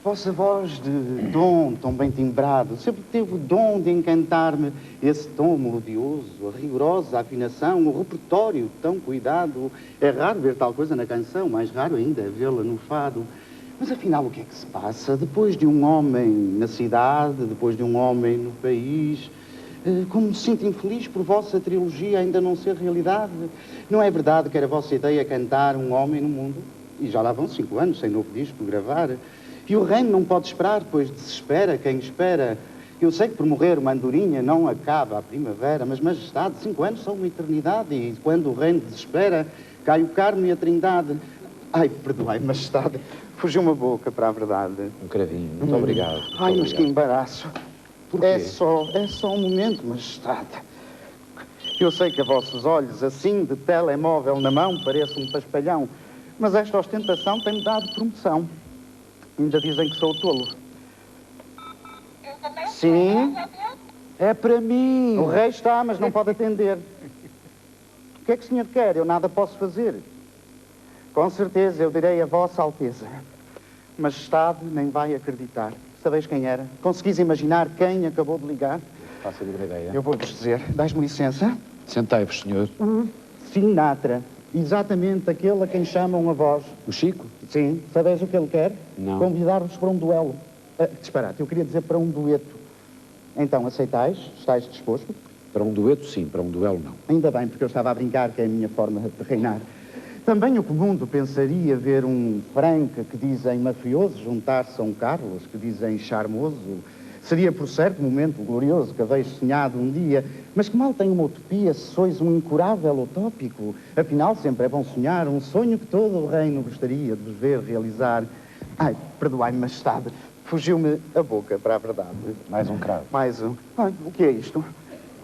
Vossa voz de dom, tão bem timbrado, sempre teve o dom de encantar-me. Esse tom melodioso, a rigorosa afinação, o repertório tão cuidado. É raro ver tal coisa na canção, mais raro ainda é vê-la no fado. Mas afinal, o que é que se passa? Depois de um homem na cidade, depois de um homem no país, como me sinto infeliz por vossa trilogia ainda não ser realidade. Não é verdade que era a vossa ideia cantar um homem no mundo? E já lá vão 5 anos sem novo disco gravar. E o reino não pode esperar, pois desespera quem espera. Eu sei que por morrer uma andorinha não acaba a primavera, mas majestade, 5 anos são uma eternidade, e quando o reino desespera, cai o Carmo e a Trindade. Ai, perdoai, majestade, fugiu uma boca para a verdade. Um cravinho, muito obrigado. Muito Ai, mas obrigado. que embaraço. Porquê? É só um momento, majestade. Eu sei que a vossos olhos, assim, de telemóvel na mão, parece um paspalhão, mas esta ostentação tem-me dado promoção. Ainda dizem que sou tolo. Sim, É para mim! o rei está, mas não pode atender. O que é que o senhor quer? Eu nada posso fazer. Com certeza, eu direi a vossa alteza. Majestade nem vai acreditar. Sabeis quem era? Conseguis imaginar quem acabou de ligar? Faça a ideia. Eu vou-vos dizer. Dás-me licença? Sentai-vos, senhor. Sinatra. Exatamente aquele a quem chamam a voz. O Chico? Sim. Sabeis o que ele quer? Não. Convidar-vos para um duelo. Disparate, eu queria dizer para um dueto. Então, aceitais? Estais disposto? Para um dueto, sim. Para um duelo, não. Ainda bem, porque eu estava a brincar, que é a minha forma de reinar. Também o mundo pensaria ver um Franca que dizem mafioso juntar-se a um Carlos que dizem charmoso. Seria, por certo, um momento glorioso que haveis sonhado um dia, mas que mal tem uma utopia se sois um incurável utópico. Afinal, sempre é bom sonhar, um sonho que todo o reino gostaria de vos ver realizar. Ai, perdoai-me, majestade, fugiu-me a boca para a verdade. Mais um cravo. Mais um. Ai, o que é isto?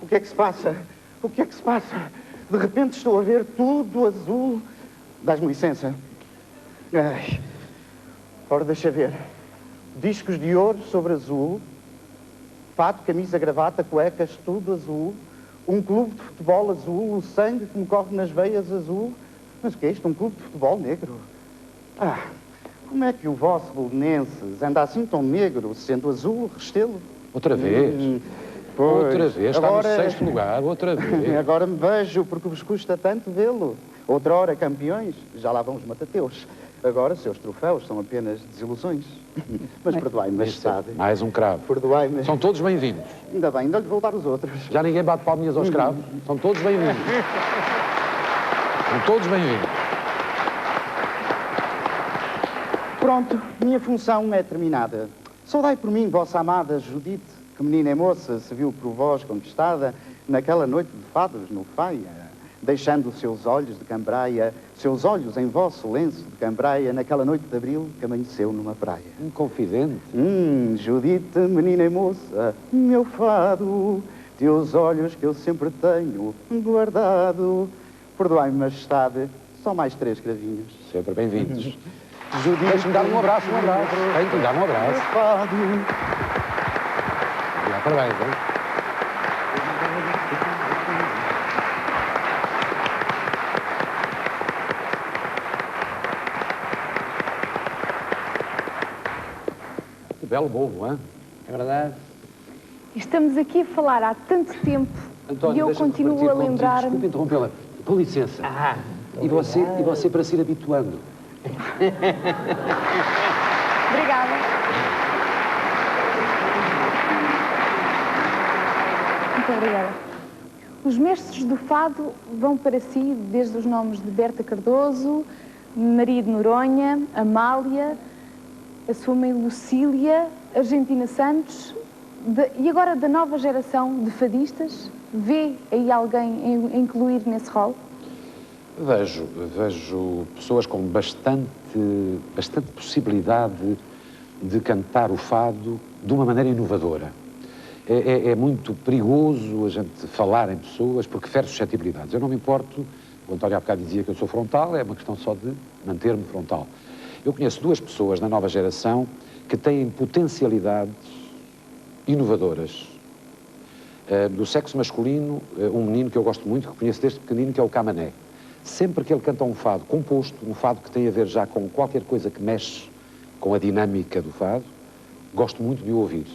O que é que se passa? O que é que se passa? De repente estou a ver tudo azul. Dás-me licença? Ai. Ora, deixa ver. Discos de ouro sobre azul, fato, camisa, gravata, cuecas, tudo azul, um clube de futebol azul, o sangue que me corre nas veias azul. Mas o que é isto? Um clube de futebol negro? Ah, como é que o vosso bolonenses anda assim tão negro, sendo azul, restelo? Outra vez? Pois. Outra vez. Está Agora- no 6º lugar. Outra vez. Agora me vejo, porque vos custa tanto vê-lo. Outra hora, campeões, já lá vão os matateus. Agora, seus troféus são apenas desilusões. Mas perdoai-me, majestade. Mais um cravo. Perdoai-me. São todos bem-vindos. Ainda bem, ainda lhe vou dar os outros. Já ninguém bate palminhas aos cravos. São todos bem-vindos. São todos bem-vindos. Pronto, minha função é terminada. Saudai por mim, vossa amada Judite, que menina e moça se viu por vós conquistada naquela noite de fados no Faia, deixando seus olhos de cambraia, seus olhos em vosso lenço de cambraia, naquela noite de abril que amanheceu numa praia. Um confidente. Judite, menina e moça, meu fado, teus olhos que eu sempre tenho guardado. Perdoai-me, majestade, só mais 3 cravinhos. Sempre bem-vindos. Judite, Deixa-me dar um abraço, Tem que lhe dar um abraço. meu fado. Parabéns, hein? Que belo bolo, hein? É verdade? Estamos aqui a falar há tanto tempo António, e eu deixa-me continuo repartir a contigo. lembrar-me. Desculpe interrompê-la. Com licença. E você para se ir habituando. Obrigada. Muito obrigada. Os mestres do fado vão para si desde os nomes de Berta Cardoso, Maria de Noronha, Amália, a sua mãe Lucília, Argentina Santos, e agora da nova geração de fadistas. Vê aí alguém a incluir nesse rol? Vejo pessoas com bastante possibilidade de cantar o fado de uma maneira inovadora. É muito perigoso a gente falar em pessoas porque fere suscetibilidades. Eu não me importo, o António há bocado dizia que eu sou frontal, é uma questão só de manter-me frontal. Eu conheço 2 pessoas na nova geração que têm potencialidades inovadoras. Do sexo masculino, um menino que eu gosto muito, que conheço desde pequenino, que é o Camané. Sempre que ele canta um fado composto, um fado que tem a ver já com qualquer coisa que mexe com a dinâmica do fado, gosto muito de o ouvir.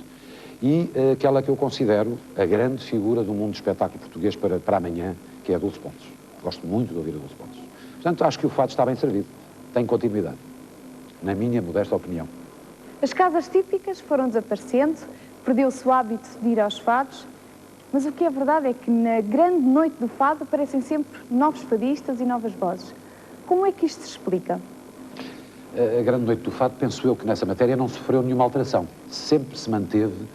E aquela que eu considero a grande figura do mundo do espetáculo português para amanhã, que é a Dulce Pontes. Gosto muito de ouvir a Dulce Pontes. Portanto, acho que o fado está bem servido. Tem continuidade, na minha modesta opinião. As casas típicas foram desaparecendo, perdeu-se o hábito de ir aos fados, mas o que é verdade é que na grande noite do fado aparecem sempre novos fadistas e novas vozes. Como é que isto se explica? A grande noite do fado, penso eu que nessa matéria não sofreu nenhuma alteração. Sempre se manteve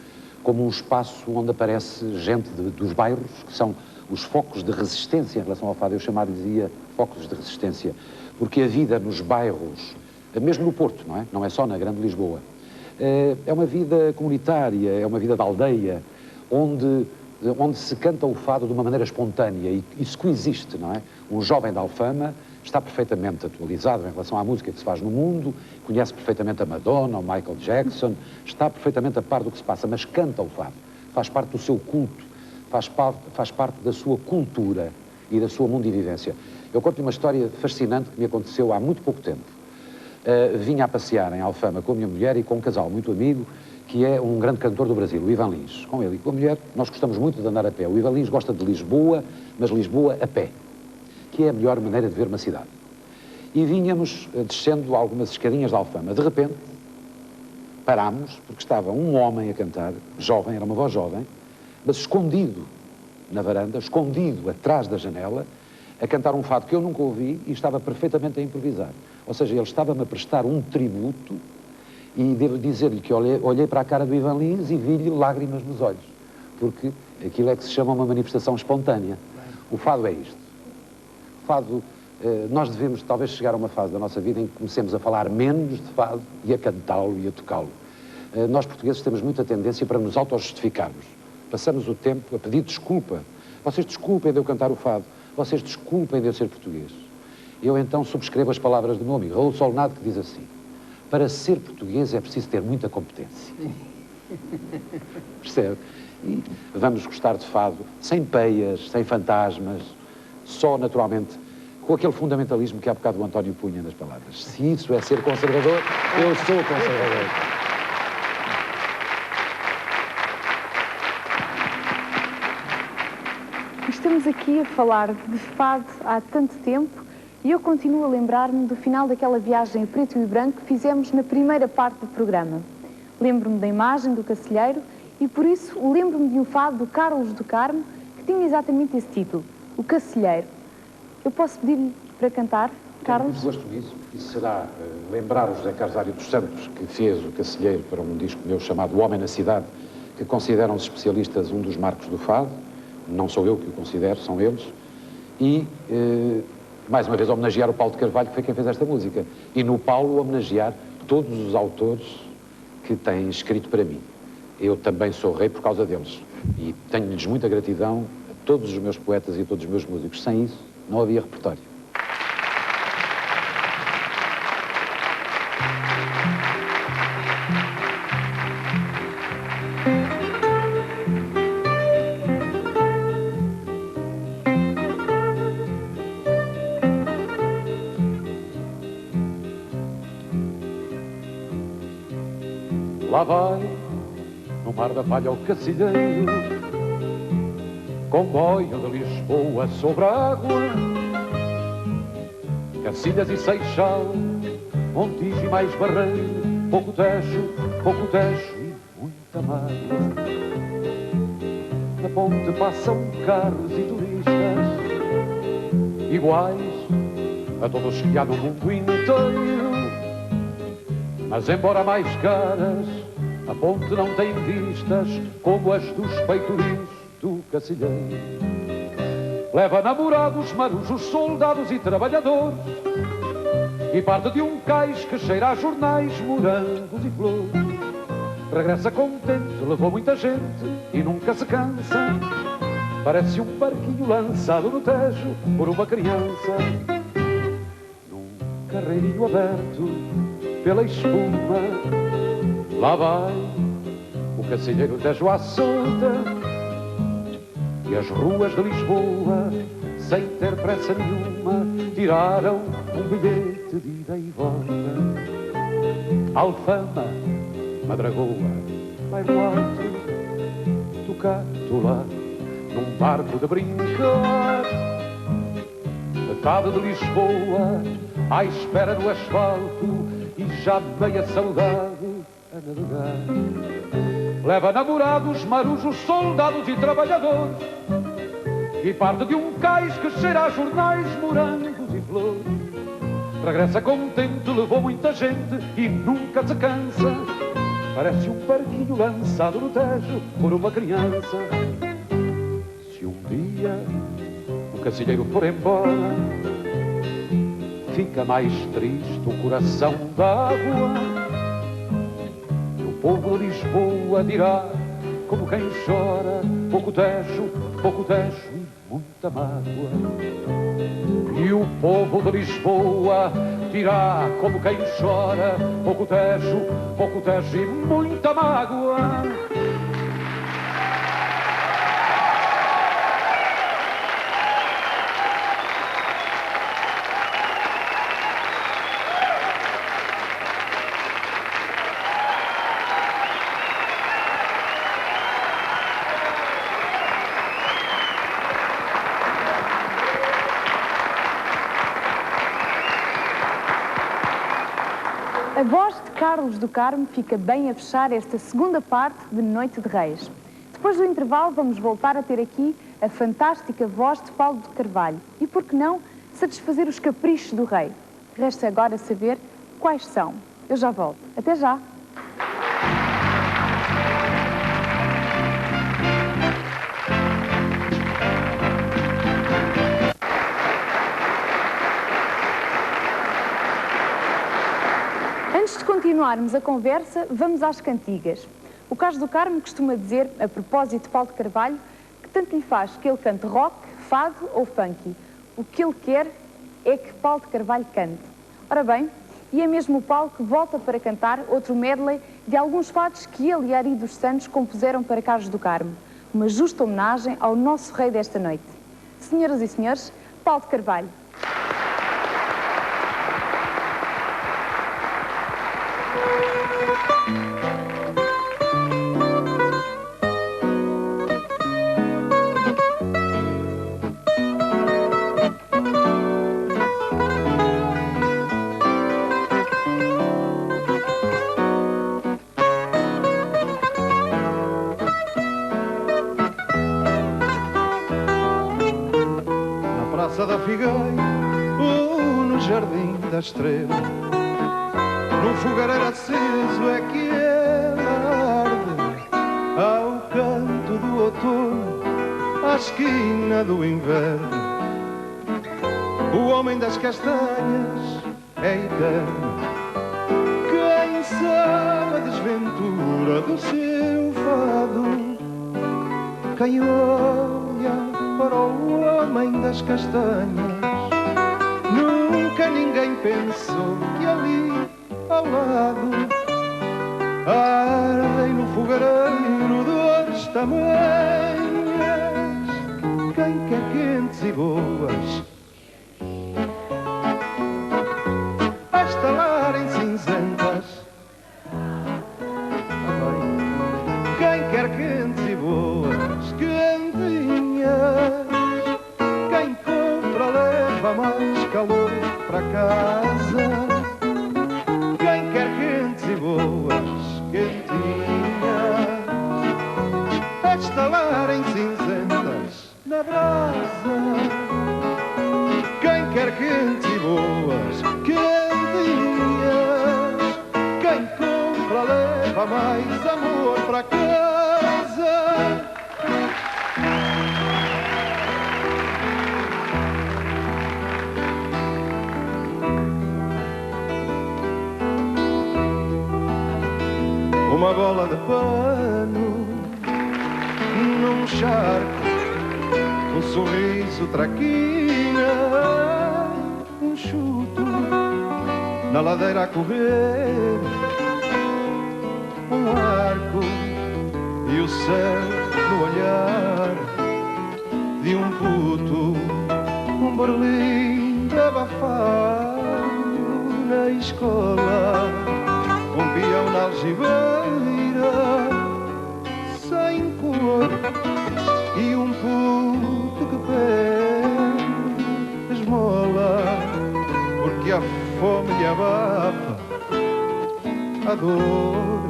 como um espaço onde aparece gente dos bairros, que são os focos de resistência em relação ao fado. Eu chamar-lhes focos de resistência, porque a vida nos bairros, mesmo no Porto, não é? Não é só na Grande Lisboa, é uma vida comunitária, é uma vida de aldeia, onde se canta o fado de uma maneira espontânea e isso coexiste, não é? Um jovem da Alfama está perfeitamente atualizado em relação à música que se faz no mundo, conhece perfeitamente a Madonna, o Michael Jackson, está perfeitamente a par do que se passa, mas canta o fado, faz parte do seu culto, faz parte da sua cultura e da sua mundivivência. Eu conto-lhe uma história fascinante que me aconteceu há muito pouco tempo. Vinha a passear em Alfama com a minha mulher e com um casal muito amigo, que é um grande cantor do Brasil, o Ivan Lins. Com ele e com a mulher, nós gostamos muito de andar a pé. O Ivan Lins gosta de Lisboa, mas Lisboa a pé, que é a melhor maneira de ver uma cidade. E vínhamos descendo algumas escadinhas de Alfama. De repente, parámos, porque estava um homem a cantar, jovem, era uma voz jovem, mas escondido na varanda, escondido atrás da janela, a cantar um fado que eu nunca ouvi e estava perfeitamente a improvisar. Ou seja, ele estava-me a prestar um tributo e devo dizer-lhe que olhei para a cara do Ivan Lins e vi-lhe lágrimas nos olhos, porque aquilo é que se chama uma manifestação espontânea. O fado é isto. O fado, nós devemos talvez chegar a uma fase da nossa vida em que comecemos a falar menos de fado e a cantá-lo e a tocá-lo. Nós portugueses temos muita tendência para nos auto-justificarmos. Passamos o tempo a pedir desculpa. Vocês desculpem de eu cantar o fado. Vocês desculpem de eu ser português. Eu então subscrevo as palavras do meu amigo Raul Solnado, que diz assim: para ser português é preciso ter muita competência. Percebe? E vamos gostar de fado sem peias, sem fantasmas, só naturalmente com aquele fundamentalismo que há bocado o António punha nas palavras. Se isso é ser conservador, eu sou conservador. Estamos aqui a falar de fado há tanto tempo E eu continuo a lembrar-me do final daquela viagem a preto e branco que fizemos na primeira parte do programa. Lembro-me da imagem do Cacilheiro e, por isso, lembro-me de um fado do Carlos do Carmo que tinha exatamente esse título, O Cacilheiro. Eu posso pedir-lhe para cantar, Carlos? Tenho muito gosto nisso. Isso será lembrar o José Carsário dos Santos, que fez o Cacilheiro para um disco meu chamado O Homem na Cidade, que consideram os especialistas um dos marcos do fado. Não sou eu que o considero, são eles. E, mais uma vez, homenagear o Paulo de Carvalho, que foi quem fez esta música. E no Paulo, homenagear todos os autores que têm escrito para mim. Eu também sou rei por causa deles. E tenho-lhes muita gratidão a todos os meus poetas e a todos os meus músicos. Sem isso, não havia repertório. Lá vai, no mar da palha, o Cacilheiro, comboio de Lisboa sobre a água, Cacilhas e Seixal, Montijo e mais Barreiro, pouco tejo e muita mágoa. Na ponte passam carros e turistas, iguais a todos que há no mundo inteiro. Mas embora mais caras, a ponte não tem vistas como as dos peitoris do Cacilheiro. Leva namorados, marujos, soldados e trabalhadores, e parte de um cais que cheira a jornais, morangos e flores. Regressa contente, levou muita gente e nunca se cansa. Parece um barquinho lançado no Tejo por uma criança, num carreirinho aberto pela espuma. Lá vai o Cacilheiro Tejo à solta, e as ruas de Lisboa, sem ter pressa nenhuma, tiraram um bilhete de ida e volta. Alfama, Madragoa, Bairro Alto, Tocátula, num barco de brincar. Metade de Lisboa à espera no asfalto e já meia saudade a navegar. Leva namorados, marujos, soldados e trabalhadores, e parte de um cais que cheira a jornais, morangos e flores. Regressa contente, levou muita gente e nunca se cansa. Parece um barquinho lançado no Tejo por uma criança. Se um dia o Cacilheiro for embora, fica mais triste o coração d'água. E o povo de Lisboa dirá, como quem chora, pouco Tejo e muita mágoa. E o povo de Lisboa dirá, como quem chora, pouco Tejo e muita mágoa. A voz de Carlos do Carmo fica bem a fechar esta segunda parte de Noite de Reis. Depois do intervalo vamos voltar a ter aqui a fantástica voz de Paulo de Carvalho e, por que não, satisfazer os caprichos do rei. Resta agora saber quais são. Eu já volto. Até já! Antes de continuarmos a conversa, vamos às cantigas. O Carlos do Carmo costuma dizer, a propósito de Paulo de Carvalho, que tanto lhe faz que ele cante rock, fado ou funky. O que ele quer é que Paulo de Carvalho cante. Ora bem, e é mesmo o Paulo que volta para cantar outro medley de alguns fados que ele e Ari dos Santos compuseram para Carlos do Carmo. Uma justa homenagem ao nosso rei desta noite. Senhoras e senhores, Paulo de Carvalho. figueiro ou no jardim da estrela. Num fogareiro aceso é que ela arde, ao canto do outono, à esquina do inverno. O homem das castanhas é eterno. Quem sabe a desventura do seu fado? Quem olha para o homem das castanhas, nunca ninguém pensou que ali ao lado ardem no fogareiro dores tamanhas. Quem quer quentes e boas a estalar em cinzentas, quem quer quentes e boas quentinhas, quem compra leva mais calor para casa. Quem quer quentes e boas quentinhas, a estalar em cinzentas na brasa. Quem quer quentes e boas quentinhas, quem compra leva mais amor para casa. Uma bola de pano num charco, um sorriso traquina, um chuto na ladeira a correr, um arco e o céu no olhar de um puto, um Berlim abafado na escola, um peão na algibeira sem cor e um puto que pede esmola porque a fome lhe abafa a dor.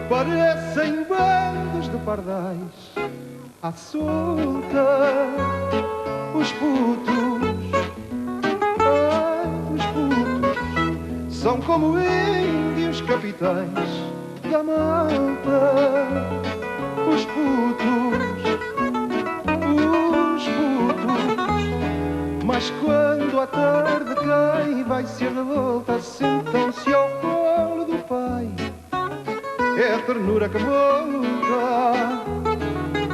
Parecem bandos de pardais à solta, os putos, os putos são como índios capitães da malta. Os putos, mas quando a tarde cai, vai-se a revolta, sentam-se ao colo do pai. É a ternura que volta,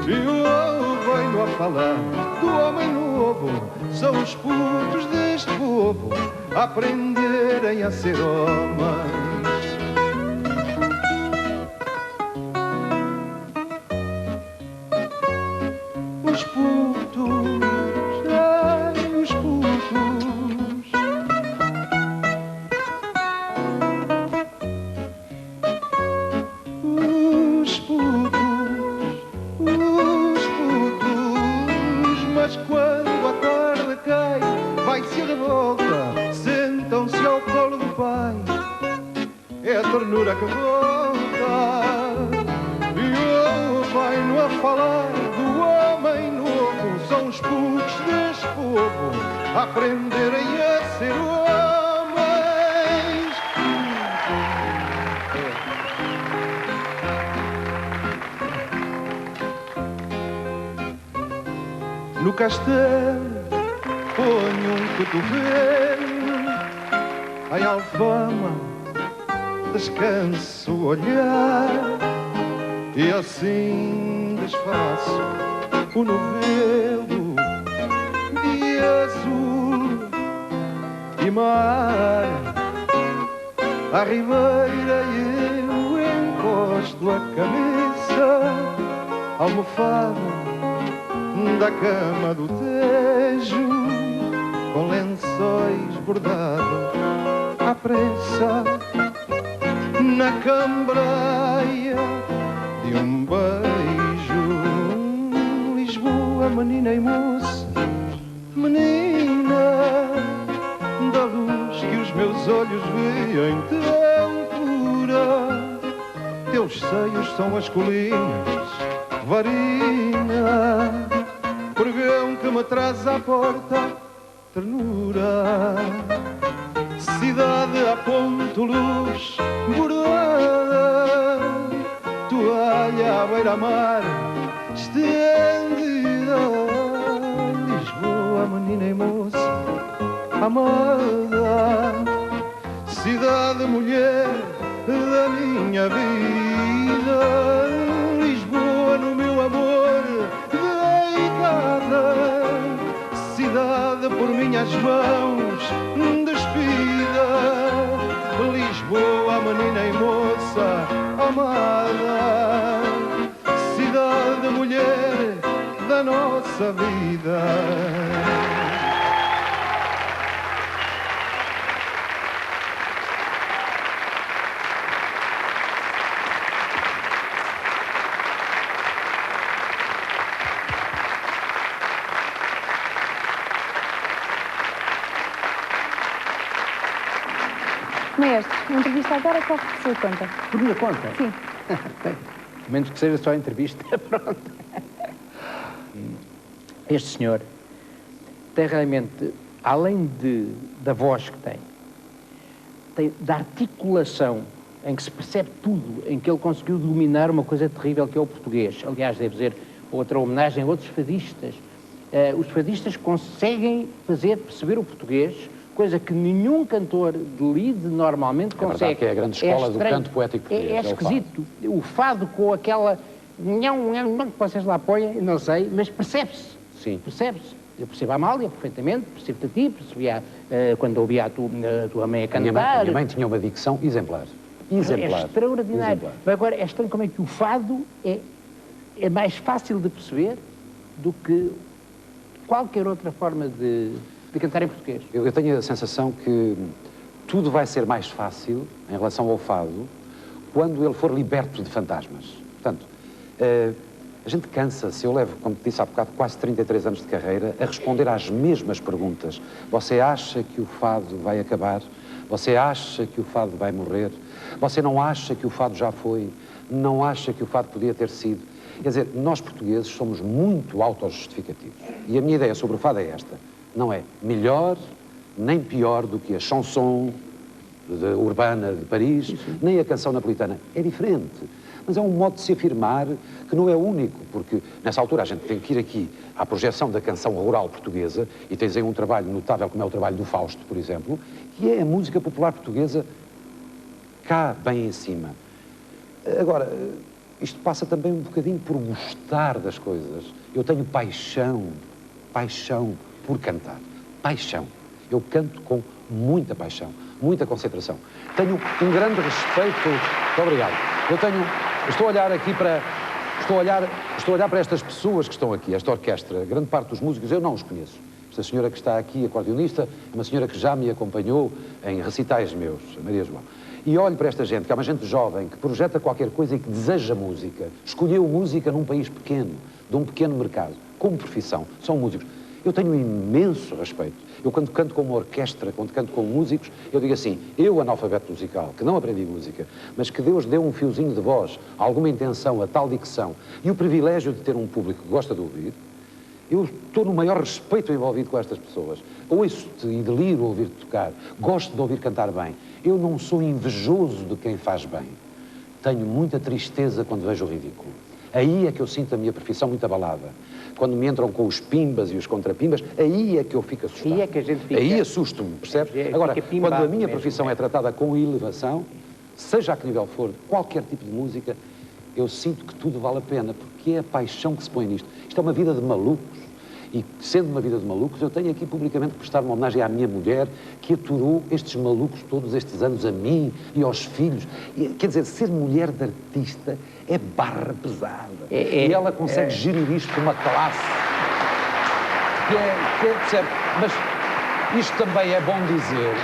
e eu venho a falar do homem novo. São os putos deste povo a aprenderem a ser homens. Os putos, ai, os putos, os putos, mas quando a tarde cai, vai-se a revolta, sentam-se ao colo do pai. É a ternura que volta, e eu venho a falar do homem novo. São os putos deste povo a aprenderem a ser homens. No castelo ponho um cotovelo, em Alfama descanso o olhar, e assim desfaço o novelo de azul e mar. À ribeira eu encosto a cabeça, almofada da cama do Tejo, com lençóis bordados à pressa, na cambreia de um beijo. Lisboa, menina e moça, menina da luz que os meus olhos veem tão pura. Teus seios são as colinas, varina, pregão que me traz à porta ternura. Cidade a ponto luz bordada, toalha à beira-mar estendida. Lisboa, menina e moça amada, cidade mulher da minha vida. Lisboa no meu amor deitada, cidade por minhas mãos despida. Lisboa, menina e moça amada, cidade mulher da nossa vida. Maestro, a entrevista agora corre por sua conta. Por minha conta? Sim. A menos que seja só a entrevista, pronto. Este senhor tem realmente, além da voz que tem da articulação, em que se percebe tudo, em que ele conseguiu dominar uma coisa terrível que é o português. Aliás, devo dizer, outra homenagem a outros fadistas. Os fadistas conseguem fazer perceber o português, coisa que nenhum cantor de lead normalmente consegue. Que é a grande escola do canto poético português. É esquisito. O fado com aquela... que vocês lá põem, não sei, mas percebe-se. Sim. Percebe-se. Eu percebo a Amália perfeitamente, percebo-te a ti, percebi quando ouvi a tua mãe a cantar. Minha mãe tinha uma dicção exemplar. É extraordinário. Exemplar. Mas agora, é estranho como é que o fado é mais fácil de perceber do que qualquer outra forma de cantar em português. Eu tenho a sensação que tudo vai ser mais fácil em relação ao fado quando ele for liberto de fantasmas. Portanto, a gente cansa-se. Eu levo, como te disse há bocado, quase 33 anos de carreira a responder às mesmas perguntas. Você acha que o fado vai acabar? Você acha que o fado vai morrer? Você não acha que o fado já foi? Não acha que o fado podia ter sido? Quer dizer, nós portugueses somos muito autojustificativos. E a minha ideia sobre o fado é esta. Não é melhor nem pior do que a chanson urbana de Paris, nem a canção napolitana. É diferente. Mas é um modo de se afirmar que não é único, porque nessa altura a gente tem que ir aqui à projeção da canção rural portuguesa, e tens aí um trabalho notável como é o trabalho do Fausto, por exemplo, que é a música popular portuguesa cá bem em cima. Agora, isto passa também um bocadinho por gostar das coisas. Eu tenho paixão por cantar. Paixão. Eu canto com muita paixão, muita concentração. Tenho um grande respeito... Muito obrigado. Estou a olhar aqui para... Estou a olhar para estas pessoas que estão aqui, esta orquestra. Grande parte dos músicos eu não os conheço. Esta senhora que está aqui, acordeonista, é uma senhora que já me acompanhou em recitais meus, a Maria João. E olho para esta gente, que é uma gente jovem, que projeta qualquer coisa e que deseja música. Escolheu música num país pequeno, de um pequeno mercado, como profissão. São músicos. Eu tenho um imenso respeito. Eu, quando canto com uma orquestra, quando canto com músicos, eu digo assim, eu, analfabeto musical, que não aprendi música, mas que Deus deu um fiozinho de voz, alguma intenção, a tal dicção, e o privilégio de ter um público que gosta de ouvir, eu estou no maior respeito envolvido com estas pessoas. Ouço-te e deliro ouvir-te tocar, gosto de ouvir cantar bem. Eu não sou invejoso de quem faz bem. Tenho muita tristeza quando vejo o ridículo. Aí é que eu sinto a minha profissão muito abalada. Quando me entram com os pimbas e os contrapimbas, aí é que eu fico assustado. Aí é que a gente fica... Aí assusto-me, percebe? Agora, quando a minha profissão é tratada com elevação, seja a que nível for, qualquer tipo de música, eu sinto que tudo vale a pena, porque é a paixão que se põe nisto. Isto é uma vida de malucos. E, sendo uma vida de malucos, eu tenho aqui publicamente que prestar uma homenagem à minha mulher, que aturou estes malucos todos estes anos a mim e aos filhos. E, quer dizer, ser mulher de artista é barra pesada. E ela consegue gerir isto com uma classe. Percebe? Mas isto também é bom dizer.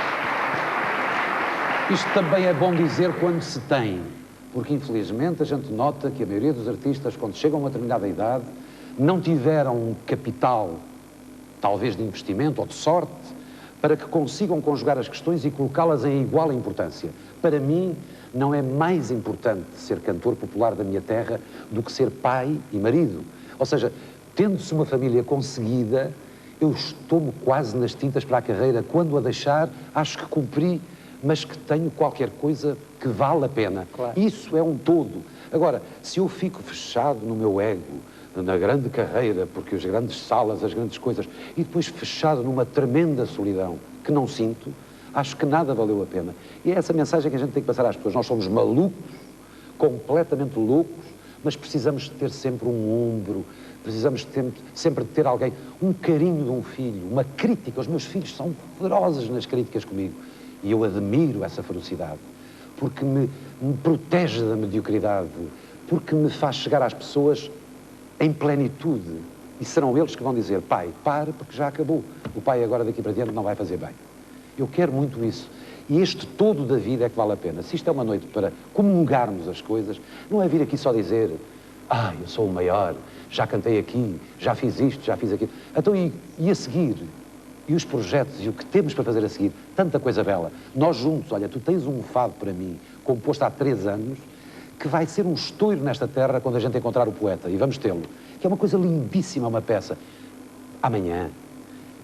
Isto também é bom dizer quando se tem. Porque, infelizmente, a gente nota que a maioria dos artistas, quando chegam a uma determinada idade, não tiveram um capital, talvez de investimento ou de sorte, para que consigam conjugar as questões e colocá-las em igual importância. Para mim, não é mais importante ser cantor popular da minha terra do que ser pai e marido. Ou seja, tendo-se uma família conseguida, Eu estou-me quase nas tintas para a carreira. Quando a deixar, acho que cumpri, mas que tenho qualquer coisa que vale a pena. Claro. Isso é um todo. Agora, se eu fico fechado no meu ego, na grande carreira, porque as grandes salas, as grandes coisas, e depois fechado numa tremenda solidão que não sinto, acho que nada valeu a pena. E é essa mensagem que a gente tem que passar às pessoas. Nós somos malucos, completamente loucos, mas precisamos de ter sempre um ombro, precisamos sempre de ter alguém, um carinho de um filho, uma crítica. Os meus filhos são ferozes nas críticas comigo e eu admiro essa ferocidade, porque me protege da mediocridade, porque me faz chegar às pessoas em plenitude. E serão eles que vão dizer: pai, para, porque já acabou. O pai agora daqui para diante não vai fazer bem. Eu quero muito isso. E este todo da vida é que vale a pena. Se isto é uma noite para comungarmos as coisas, não é vir aqui só dizer: eu sou o maior, já cantei aqui, já fiz isto, já fiz aquilo. Então, e a seguir? E os projetos e o que temos para fazer a seguir? Tanta coisa bela. Nós juntos, olha, tu tens um fado para mim, composto há 3 anos, que vai ser um estouro nesta terra quando a gente encontrar o poeta, e vamos tê-lo. Que é uma coisa lindíssima, uma peça. Amanhã,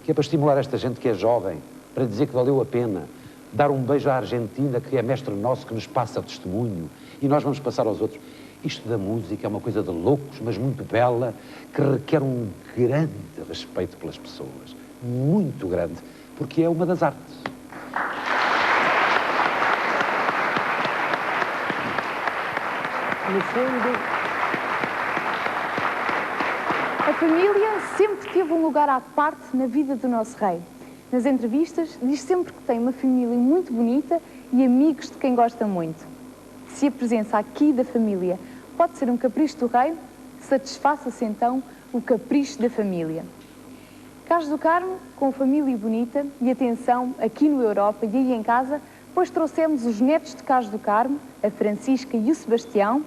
que é para estimular esta gente que é jovem, para dizer que valeu a pena, dar um beijo à Argentina, que é mestre nosso, que nos passa o testemunho, e nós vamos passar aos outros. Isto da música é uma coisa de loucos, mas muito bela, que requer um grande respeito pelas pessoas. Muito grande, porque é uma das artes. No fundo, A família sempre teve um lugar à parte na vida do nosso rei. Nas entrevistas, diz sempre que tem uma família muito bonita e amigos de quem gosta muito. Se a presença aqui da família pode ser um capricho do rei, satisfaça-se então o capricho da família. Carlos do Carmo, com família bonita, e atenção, aqui no Europa e aí em casa, pois trouxemos os netos de Carlos do Carmo, a Francisca e o Sebastião,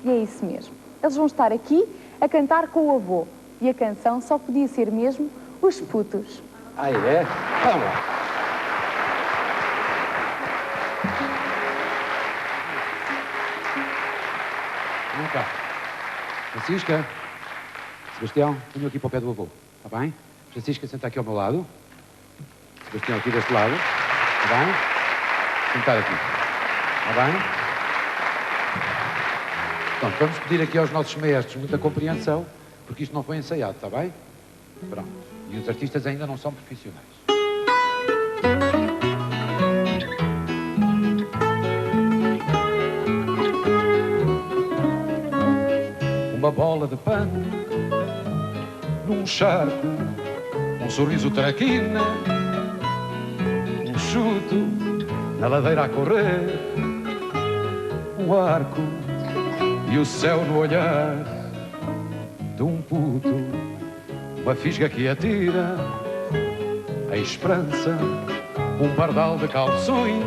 e é isso mesmo. Eles vão estar aqui a cantar com o avô, e a canção só podia ser mesmo Os Putos. Ah, é? Vamos lá. Vem cá. Francisca, Sebastião, venham aqui para o pé do avô, está bem? Francisca, senta aqui ao meu lado. Sebastião aqui deste lado, está bem? Sentar aqui, está bem? Pronto, vamos pedir aqui aos nossos mestres muita compreensão, porque isto não foi ensaiado, está bem? Pronto. E os artistas ainda não são profissionais. Uma bola de pano num charco, um sorriso traquina, um chuto na ladeira a correr, um arco e o céu no olhar de um puto, uma fisga que atira a esperança, um pardal de calções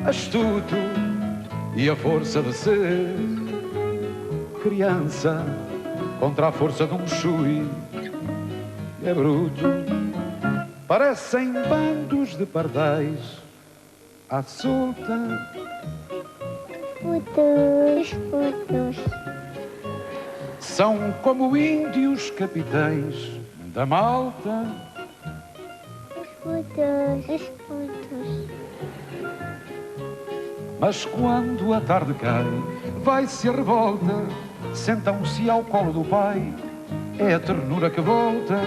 astuto e a força de ser criança contra a força de um chui é bruto. Parecem bandos de pardais à solta. Putos, putos. São como índios capitães da malta. Os putos, os putos. Mas quando a tarde cai, vai-se a revolta, sentam-se ao colo do pai, é a ternura que volta.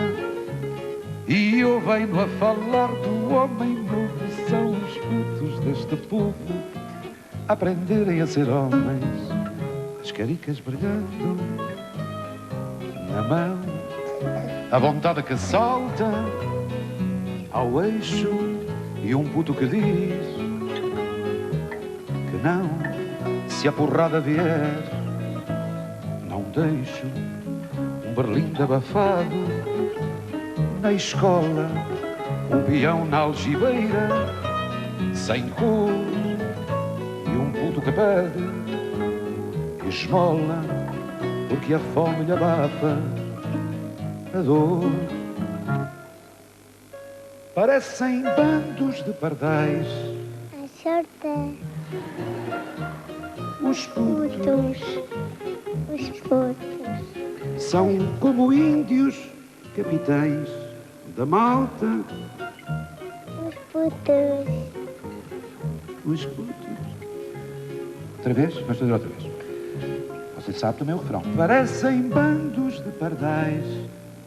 E eu venho a falar do homem novo, são os putos deste povo, aprenderem a ser homens, as caricas brilhando na mão, a vontade que salta ao eixo e um puto que diz que não, se a porrada vier, não deixo um berlindo abafado na escola, um peão na algibeira, sem cor, e um puto que pede esmola, porque a fome lhe abafa a dor. Parecem bandos de pardais A sorte. os putos, Putos. Os putos. são como índios capitães da malta. Os putos. Os putos. Outra vez? Vamos fazer outra vez. Você sabe também o refrão. Parecem bandos de pardais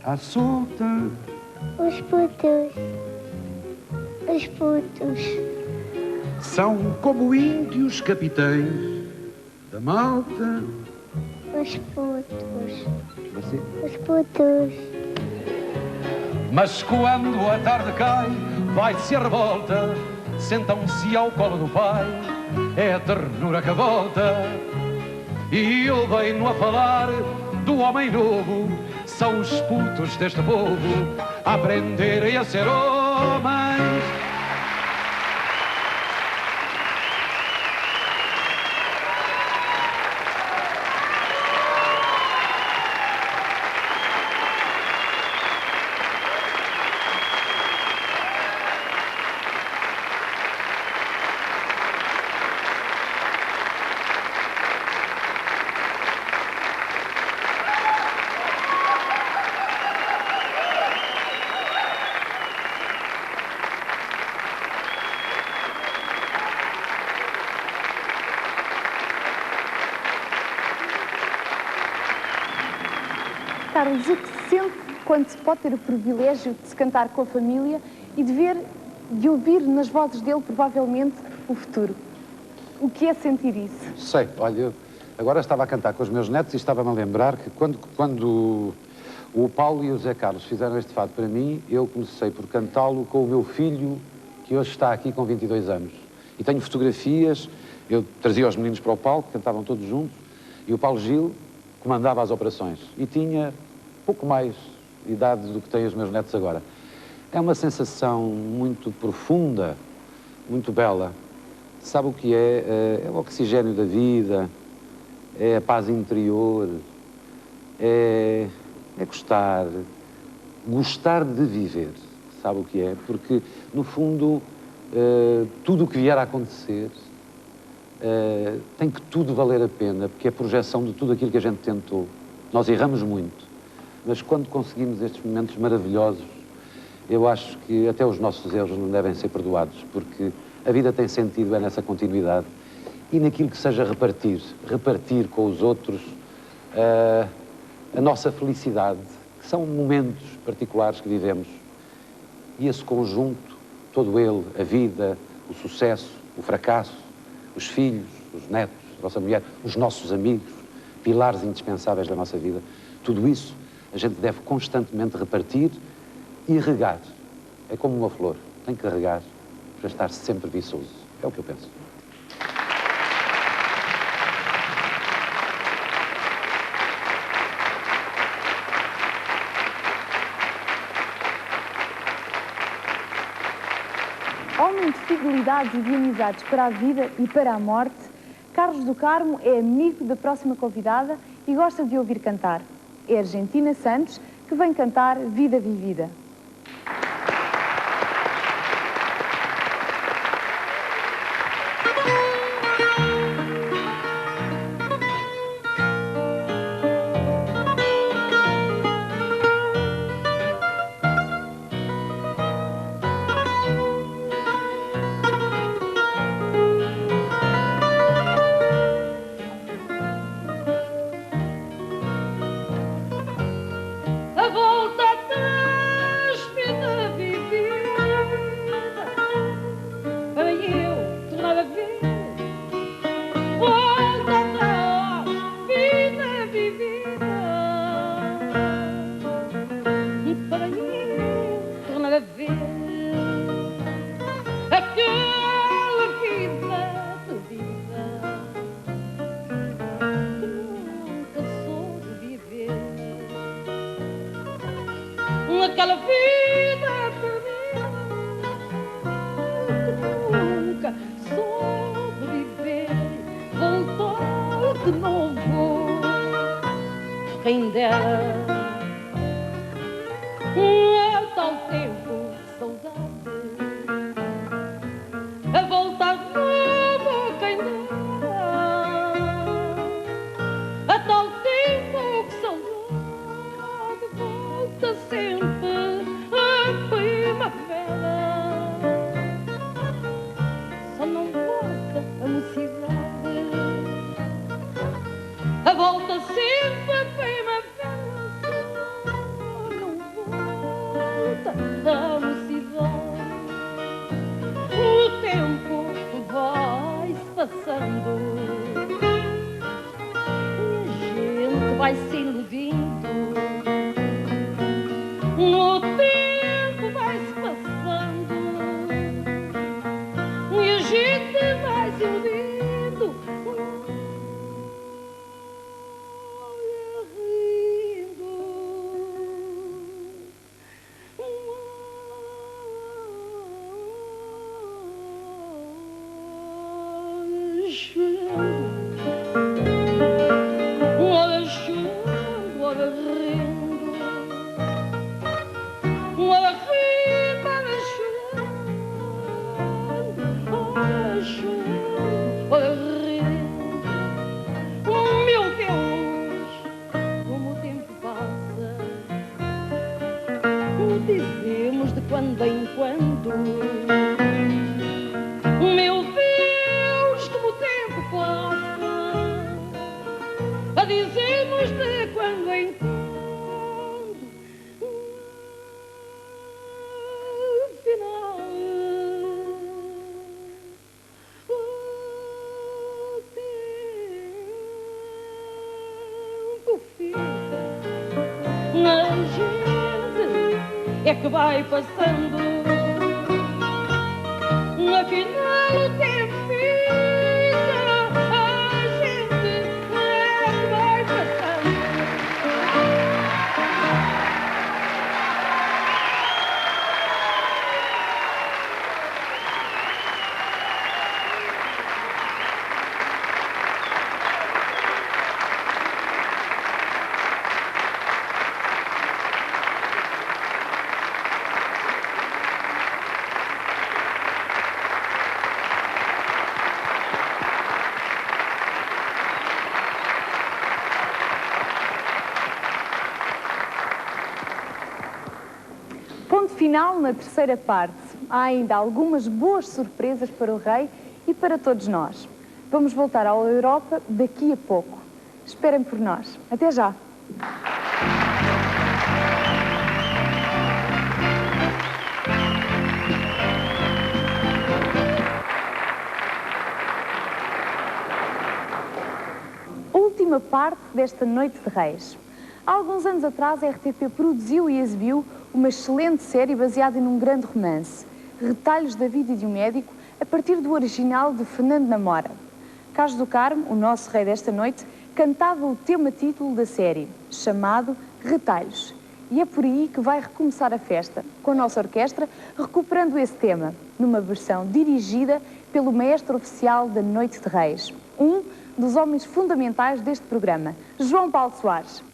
à solta. Os putos. Os putos. São como índios capitães da malta. Os putos. Você? Os putos. Mas quando a tarde cai, vai-se a revolta, sentam-se ao colo do pai, é a ternura que volta. E eu venho a falar do homem novo, são os putos deste povo, a aprenderem a ser homens. Carlos, o que se sente quando se pode ter o privilégio de se cantar com a família e de ouvir nas vozes dele, provavelmente, o futuro? O que é sentir isso? Sei, olha, eu agora estava a cantar com os meus netos e estava-me a lembrar que quando o Paulo e o Zé Carlos fizeram este fado para mim, eu comecei por cantá-lo com o meu filho, que hoje está aqui com 22 anos. E tenho fotografias, eu trazia os meninos para o palco, cantavam todos juntos, e o Paulo Gil comandava as operações. E tinha pouco mais idade do que têm os meus netos agora. É uma sensação muito profunda, muito bela. Sabe o que é? É o oxigênio da vida, é a paz interior, é gostar de viver. Sabe o que é? Porque, no fundo, tudo o que vier a acontecer tem que tudo valer a pena, porque é a projeção de tudo aquilo que a gente tentou. Nós erramos muito, mas quando conseguimos estes momentos maravilhosos, eu acho que até os nossos erros não devem ser perdoados, porque a vida tem sentido é nessa continuidade e naquilo que seja repartir com os outros a nossa felicidade, que são momentos particulares que vivemos. E esse conjunto, todo ele, a vida, o sucesso, o fracasso, os filhos, os netos, a nossa mulher, os nossos amigos, pilares indispensáveis da nossa vida, tudo isso a gente deve constantemente repartir e regar. É como uma flor, tem que regar para estar sempre viçoso. É o que eu penso. Homem de fidelidades e de amizades para a vida e para a morte, Carlos do Carmo é amigo da próxima convidada e gosta de ouvir cantar. É Argentina Santos, que vem cantar Vida Vivida. A volta atrás, vida vivida, para eu tornar a ver. Volta atrás, vida vivida, e para eu tornar a ver aquela vida perdida que nunca soube viver. Aquela vida perdida que nunca soube viver, voltou de novo. Quem dera a tal tempo de saudade, a voltar de novo. Quem dera a tal tempo que saudade volta sempre. vai se iludindo, no tempo vai se passando e a gente vai se iludindo, olha rindo, olha chorando. Olha chorando, olha rindo, olha rindo, olha chorando, olha chorando, olha rindo. Meu Deus, como o tempo passa, dizemos de quando em quando. Meu Deus, como o tempo passa, a dizermos de quando em quando, afinal, o tempo fica na gente, é que vai passando, afinal o tempo fica, a gente é que vai passando. Ponto final na terceira parte. Há ainda algumas boas surpresas para o rei e para todos nós. Vamos voltar à Europa daqui a pouco. Esperem por nós. Até já! Última parte desta Noite de Reis. Há alguns anos atrás, a RTP produziu e exibiu uma excelente série baseada num grande romance, Retalhos da Vida de um Médico, a partir do original de Fernando Namora. Carlos do Carmo, o nosso rei desta noite, cantava o tema-título da série, chamado Retalhos. E é por aí que vai recomeçar a festa, com a nossa orquestra recuperando esse tema, numa versão dirigida pelo maestro oficial da Noite de Reis, um dos homens fundamentais deste programa, João Paulo Soares.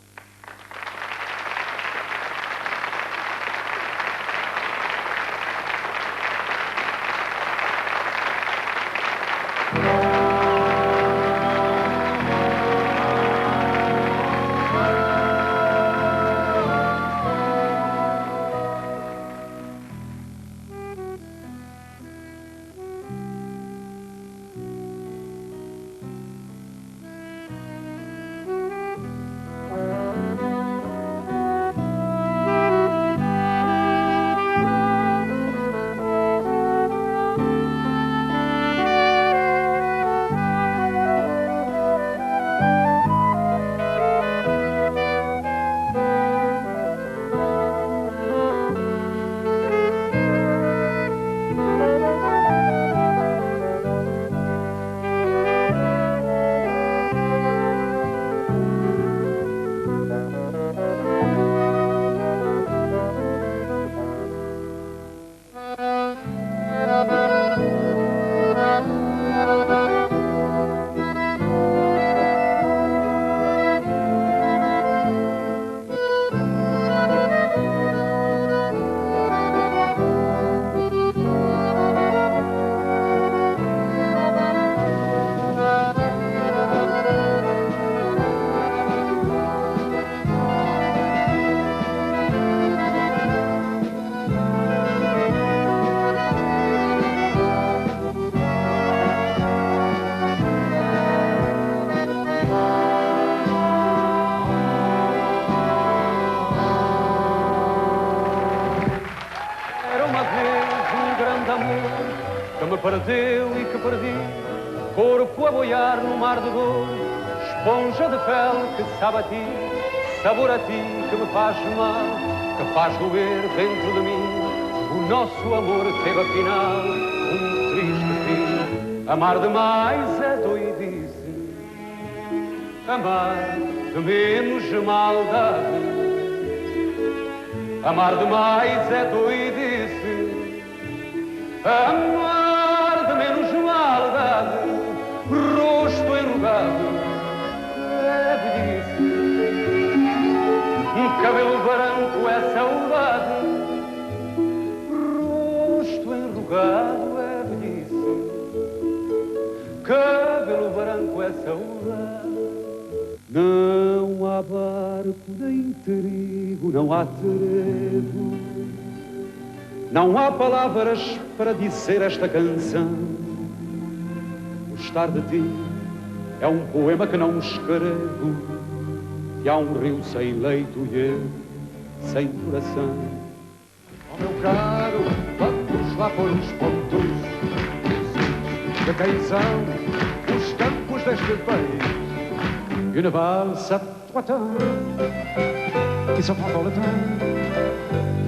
que me perdeu e que perdi, corpo a boiar no mar de dor, esponja de fel que sabe a ti, sabor a ti que me faz mal, que faz doer dentro de mim. O nosso amor teve afinal um triste fim. Amar demais é doidice, amar de menos maldade. Amar demais é doidice, amar de menos maldade. Rosto enrugado é velhice, cabelo branco é saudade. Rosto enrugado é velhice, cabelo branco é saudade. Não há barco nem trigo, não há trevo, não há palavras para dizer esta canção. Gostar de ti é um poema que não escrevo, e há um rio sem leito e eu sem coração. Oh meu caro, vamos lá pôr os pontos de quem são os campos deste país. Une valse à trois temps, qui s'enfant dans le temps,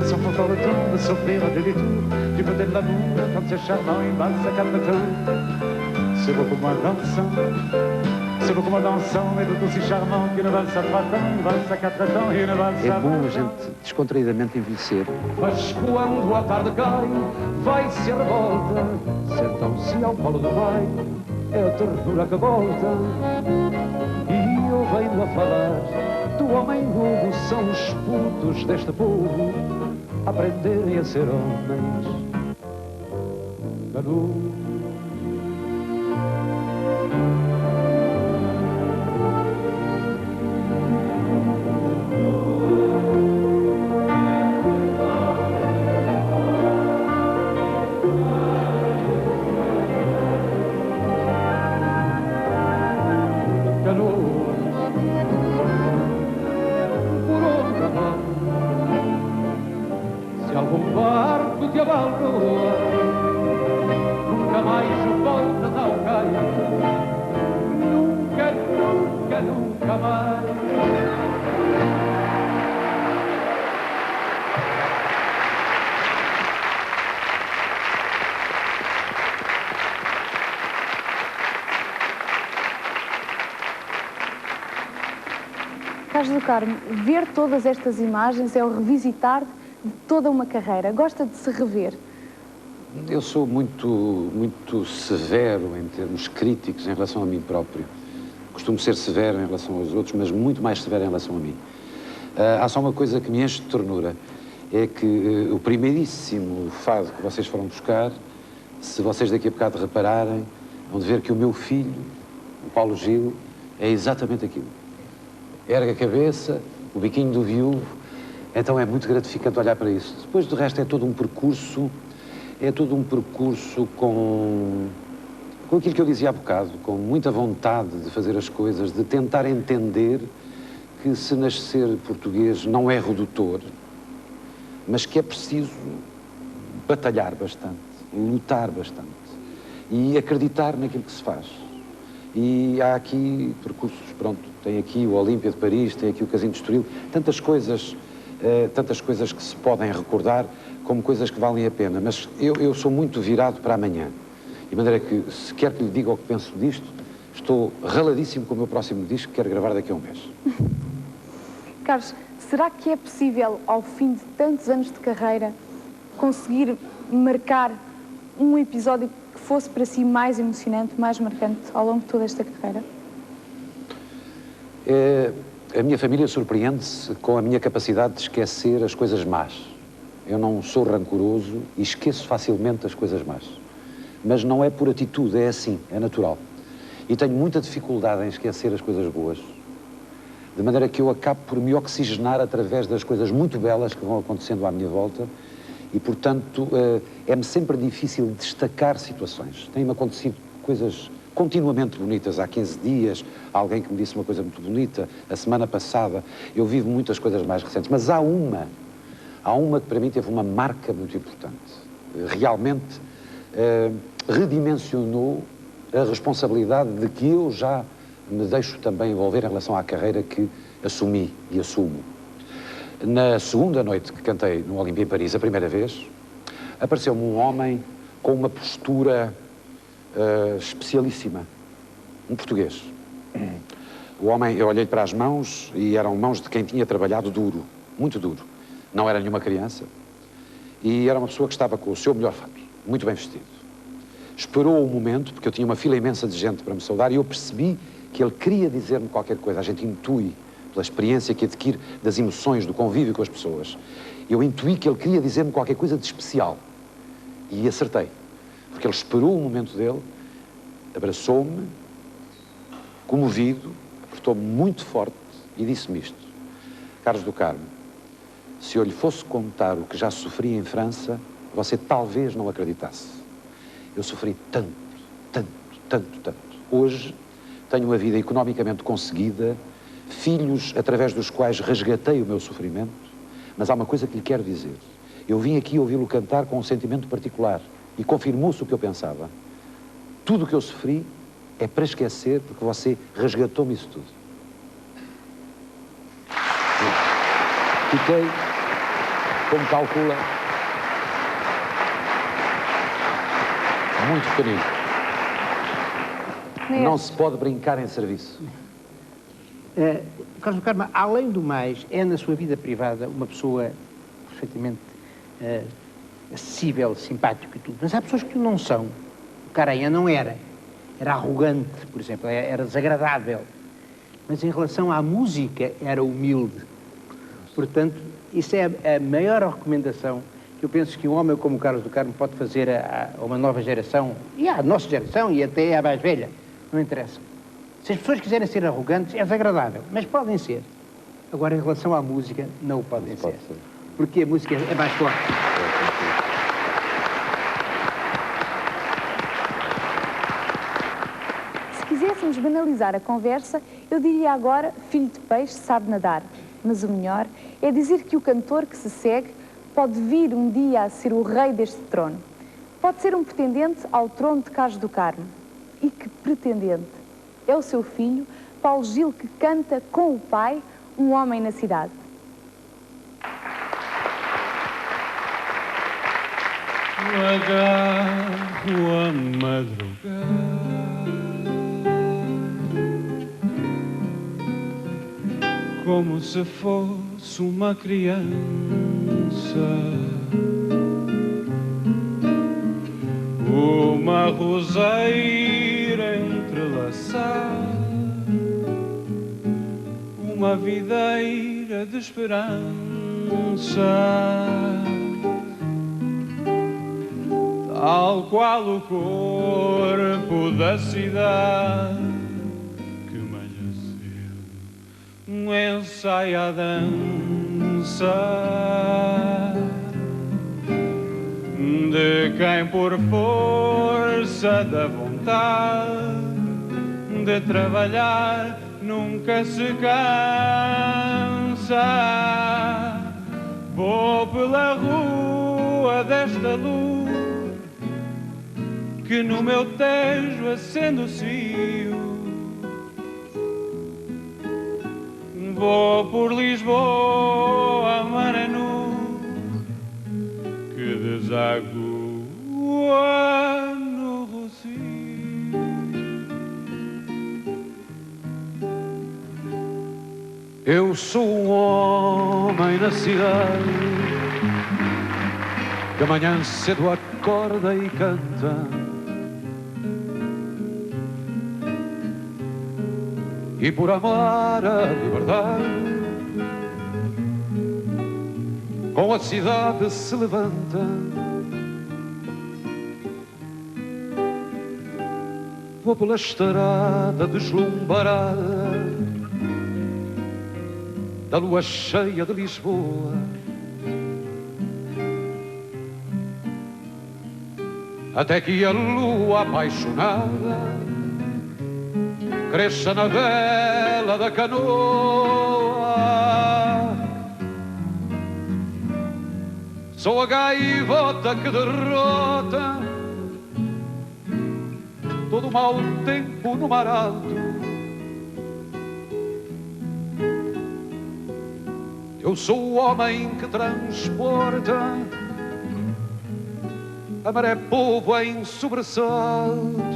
s'enfant dans le temps de s'offrir à des détours du côté de l'amour, quand c'est charmant, une valse à quatre temps. C'est beaucoup moins dansant, c'est beaucoup moins dansant, mais tout aussi charmant qu'une valse à trois temps, une valse à quatre temps e une valse à... É bom a gente descontraídamente envelhecer. Mas quando a tarde cai, vai-se a revolta, sentam-se ao colo do pai, é a ternura que volta. E eu venho a falar do homem novo, são os putos deste povo a aprenderem a ser homens. Canudos. Carlos do Carmo, ver todas estas imagens é o revisitar de toda uma carreira. Gosta de se rever? Eu sou muito severo em termos críticos em relação a mim próprio. Costumo ser severo em relação aos outros, mas muito mais severo em relação a mim. Há só uma coisa que me enche de ternura, é que o primeiríssimo fado que vocês foram buscar, se vocês daqui a bocado repararem, vão ver que o meu filho, o Paulo Gil, é exatamente aquilo. Ergue a cabeça, o biquinho do viúvo, então é muito gratificante olhar para isso. Depois do resto é todo um percurso com aquilo que eu dizia há bocado, com muita vontade de fazer as coisas, de tentar entender que se nascer português não é redutor, mas que é preciso batalhar bastante, lutar bastante e acreditar naquilo que se faz. E há aqui percursos, pronto, tem aqui o Olímpia de Paris, tem aqui o Casino de Estoril, tantas coisas que se podem recordar como coisas que valem a pena, mas eu sou muito virado para amanhã, de maneira que, se quer que lhe diga o que penso disto, estou raladíssimo com o meu próximo disco que quero gravar daqui a um mês. Carlos, será que é possível, ao fim de tantos anos de carreira, conseguir marcar um episódio que fosse para si mais emocionante, mais marcante ao longo de toda esta carreira? A minha família surpreende-se com a minha capacidade de esquecer as coisas más. Eu não sou rancoroso e esqueço facilmente as coisas más. Mas não é por atitude, é assim, é natural. E tenho muita dificuldade em esquecer as coisas boas. De maneira que eu acabo por me oxigenar através das coisas muito belas que vão acontecendo à minha volta e, portanto, é-me sempre difícil destacar situações. Tem-me acontecido coisas continuamente bonitas. Há 15 dias, alguém que me disse uma coisa muito bonita. A semana passada, eu vivo muitas coisas mais recentes. Mas há uma que para mim teve uma marca muito importante. Realmente redimensionou a responsabilidade de que eu já me deixo também envolver em relação à carreira que assumi e assumo. Na segunda noite que cantei no Olympia em Paris, a primeira vez, apareceu-me um homem com uma postura especialíssima, um português. O homem, eu olhei para as mãos e eram mãos de quem tinha trabalhado duro, muito duro. Não era nenhuma criança. E era uma pessoa que estava com o seu melhor fato, muito bem vestido. Esperou o momento, porque eu tinha uma fila imensa de gente para me saudar, e eu percebi que ele queria dizer-me qualquer coisa. A gente intui, pela experiência que adquire das emoções, do convívio com as pessoas. Eu intuí que ele queria dizer-me qualquer coisa de especial. E acertei. Porque ele esperou o momento dele, abraçou-me, comovido, apertou-me muito forte e disse-me isto: Carlos do Carmo, se eu lhe fosse contar o que já sofri em França, você talvez não acreditasse. Eu sofri tanto, tanto, tanto, tanto. Hoje tenho uma vida economicamente conseguida, filhos através dos quais resgatei o meu sofrimento, mas há uma coisa que lhe quero dizer. Eu vim aqui ouvi-lo cantar com um sentimento particular e confirmou-se o que eu pensava. Tudo o que eu sofri é para esquecer, porque você resgatou-me isso tudo. Fiquei, como calcula, muito pequenino. Não se pode brincar em serviço. Carlos do Carmo, além do mais, é na sua vida privada uma pessoa perfeitamente acessível, simpático e tudo. Mas há pessoas que não são. O Karajan não era. Era arrogante, por exemplo, era desagradável. Mas em relação à música, era humilde. Portanto, isso é a maior recomendação que eu penso que um homem como o Carlos do Carmo pode fazer a uma nova geração, e à nossa geração, e até à mais velha. Não interessa. Se as pessoas quiserem ser arrogantes, é desagradável, mas podem ser. Agora, em relação à música, não o podem ser. Porque a música é mais forte. Se quiséssemos banalizar a conversa, eu diria agora: filho de peixe sabe nadar. Mas o melhor é dizer que o cantor que se segue pode vir um dia a ser o rei deste trono. Pode ser um pretendente ao trono de Carlos do Carmo. E que pretendente! É o seu filho, Paulo Gil, que canta com o pai Um Homem na Cidade. Agarro a madrugada como se fosse uma criança, uma roseira entrelaçada, uma videira de esperança, tal qual o corpo da cidade que manhã cedo ensaia a dança de quem por força da vontade de trabalhar nunca se cansa. Vou pela rua desta luz que no meu tejo acende o cio. Vou por Lisboa, maré nu, que desagua no Rocio. Eu sou um homem na cidade que amanhã cedo acorda e canta, e por amar a liberdade com a cidade se levanta. Vou pela estrada deslumbrada da lua cheia de Lisboa, até que a lua apaixonada cresça na vela da canoa. Sou a gaivota que derrota todo o mau tempo no mar alto Eu sou o homem que transporta a maré povo em sobressalto.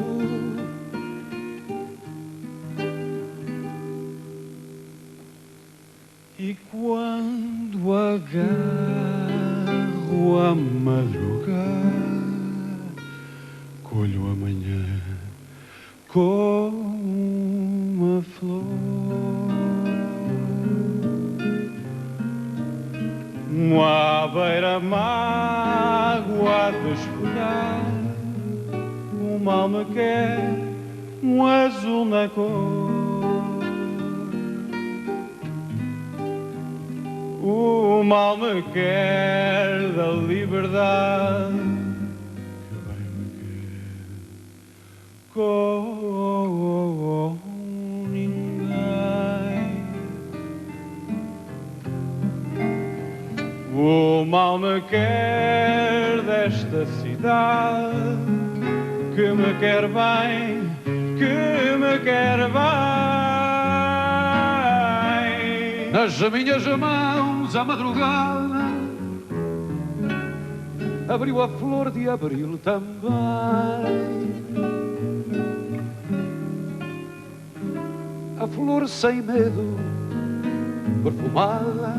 E quando agarro a madrugada, colho amanhã como uma flor. À beira-mágoa de desfolhar, uma alma quer um azul na cor. O mal me quer da liberdade, que bem me quer com ninguém. O mal me quer desta cidade, que me quer bem, que me quer bem. Nas minhas mãos a madrugada abriu a flor de abril também. A flor sem medo, perfumada,